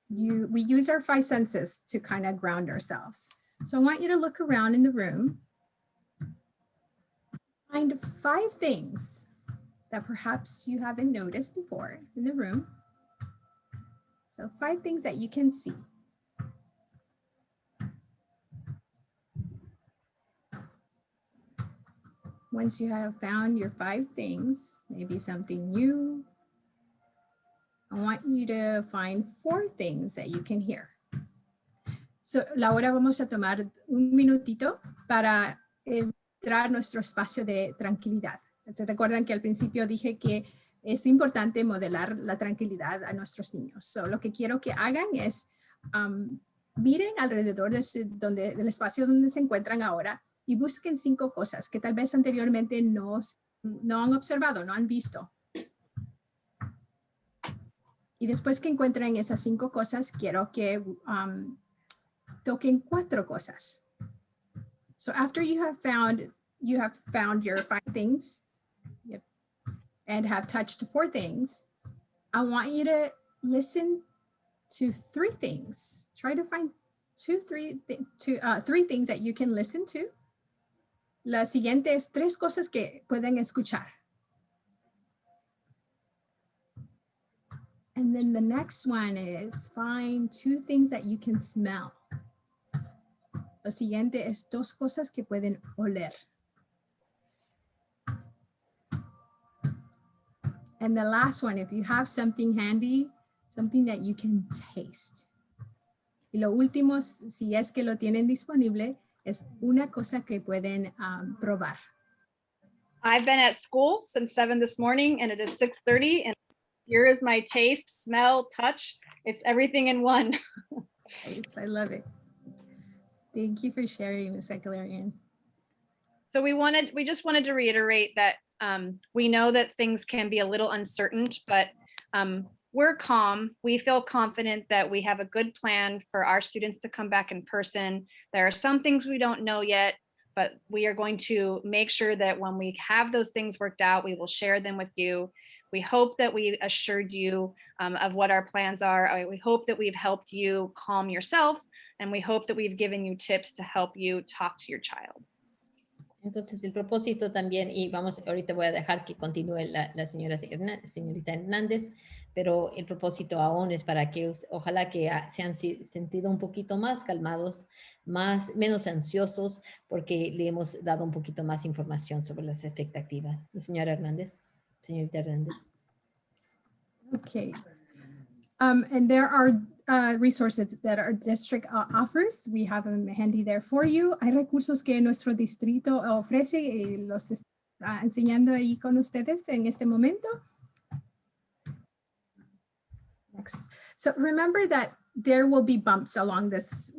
Speaker 3: we use our 5 senses to kind of ground ourselves. So I want you to look around in the room, find 5 things that perhaps you haven't noticed before in the room. So 5 things that you can see. Once you have found your 5 things, maybe something new, I want you to find 4 things that you can hear. So, ahora vamos a tomar un minutito para entrar a nuestro espacio de tranquilidad. ¿Se recuerdan que al principio dije que es importante modelar la tranquilidad a nuestros niños? So, lo que quiero que hagan es miren alrededor del espacio donde se encuentran ahora y busquen 5 cosas que tal vez anteriormente no han observado, no han visto. Y después que encuentren esas 5 cosas, quiero que toquen 4 cosas. So after you have found your 5 things, and have touched 4 things, I want you to listen to 3 things. Try to find 3 things that you can listen to. La siguiente es 3 cosas que pueden escuchar. And then the next one is find 2 things that you can smell. La siguiente es 2 cosas que pueden oler. And the last one, if you have something handy, something that you can taste. Y lo último, si es que lo tienen disponible, es una cosa que pueden probar.
Speaker 2: I've been at school since 7 this morning, and it is 6:30, and here is my taste, smell, touch. It's everything in one.
Speaker 3: Nice, I love it. Thank you for sharing, Ms. Eklarian.
Speaker 2: So we just wanted to reiterate that we know that things can be a little uncertain, but we're calm. We feel confident that we have a good plan for our students to come back in person. There are some things we don't know yet, but we are going to make sure that when we have those things worked out, we will share them with you. We hope that we assured you of what our plans are. We hope that we've helped you calm yourself, and we hope that we've given you tips to help you talk to your child.
Speaker 1: Entonces el propósito también, y ahorita voy a dejar que continúe la señorita Hernández, pero el propósito aún es para que ojalá que se han sentido un poquito más calmados, menos ansiosos, porque le hemos dado un poquito más información sobre las expectativas. Señorita Hernández.
Speaker 3: Okay. And there are resources that our district offers. We have them handy there for you. Hay recursos que nuestro distrito ofrece y los está enseñando ahí con ustedes en este momento. Next. So remember that there will be bumps along this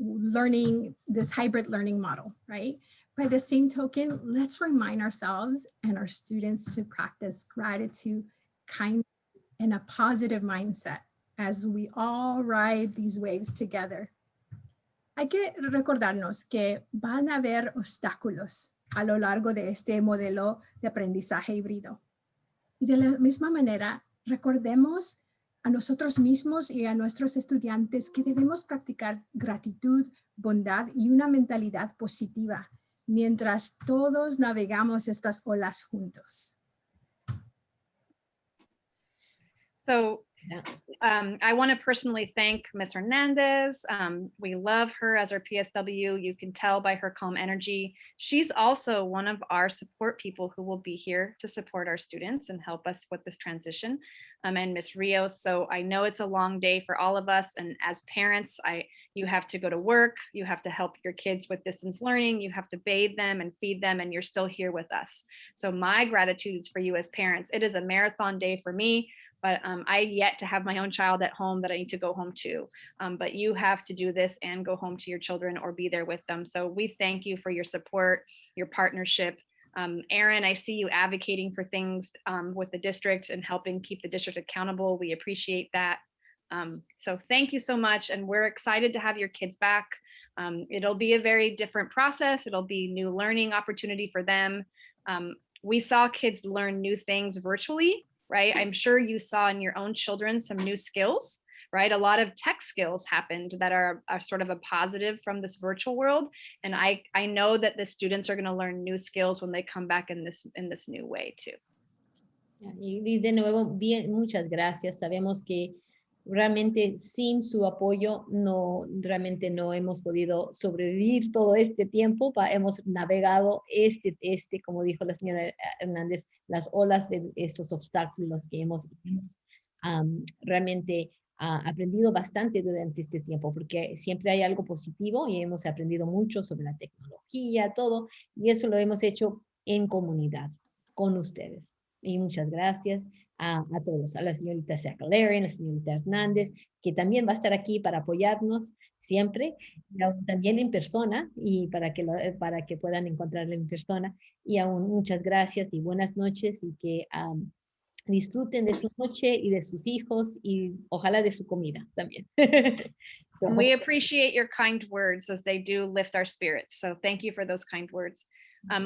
Speaker 3: hybrid learning model, right? By the same token, let's remind ourselves and our students to practice gratitude, kindness, and a positive mindset as we all ride these waves together. Hay que recordarnos que van a haber obstáculos a lo largo de este modelo de aprendizaje híbrido. Y de la misma manera, recordemos a nosotros mismos y a nuestros estudiantes que debemos practicar gratitud, bondad y una mentalidad positiva mientras todos navegamos estas olas juntos.
Speaker 2: So
Speaker 1: Yeah.
Speaker 2: I want to personally thank Ms. Hernandez. We love her as our PSW. You can tell by her calm energy. She's also one of our support people who will be here to support our students and help us with this transition. And Ms. Rios. So I know it's a long day for all of us. And as parents, you have to go to work. You have to help your kids with distance learning. You have to bathe them and feed them, and you're still here with us. So my gratitude is for you as parents. It is a marathon day for me. But I yet to have my own child at home that I need to go home to. But you have to do this and go home to your children or be there with them. So we thank you for your support, your partnership. Erin, I see you advocating for things with the district and helping keep the district accountable. We appreciate that. So thank you so much. And we're excited to have your kids back. It'll be a very different process. It'll be new learning opportunity for them. We saw kids learn new things virtually, right? I'm sure you saw in your own children some new skills, right? A lot of tech skills happened that are sort of a positive from this virtual world. And I know that the students are going to learn new skills when they come back in this new way too.
Speaker 1: Y de nuevo, bien, muchas gracias. Sabemos que realmente sin su apoyo realmente no hemos podido sobrevivir todo este tiempo. Hemos navegado como dijo la señora Hernández, las olas de estos obstáculos que hemos realmente aprendido bastante durante este tiempo, porque siempre hay algo positivo y hemos aprendido mucho sobre la tecnología, todo, y eso lo hemos hecho en comunidad, con ustedes. Y muchas gracias a todos, a la señorita Zacalarian, a la señorita Hernández, que también va a estar aquí para apoyarnos siempre, también en persona, y para que puedan encontrarla en persona. Y aún muchas gracias y buenas noches, y que disfruten de su noche y de sus hijos, y ojalá de su comida también. So,
Speaker 2: we appreciate your kind words as they do lift our spirits. So thank you for those kind words.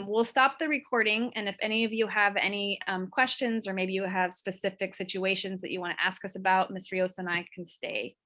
Speaker 2: We'll stop the recording. And if any of you have any questions, or maybe you have specific situations that you want to ask us about, Ms. Rios and I can stay.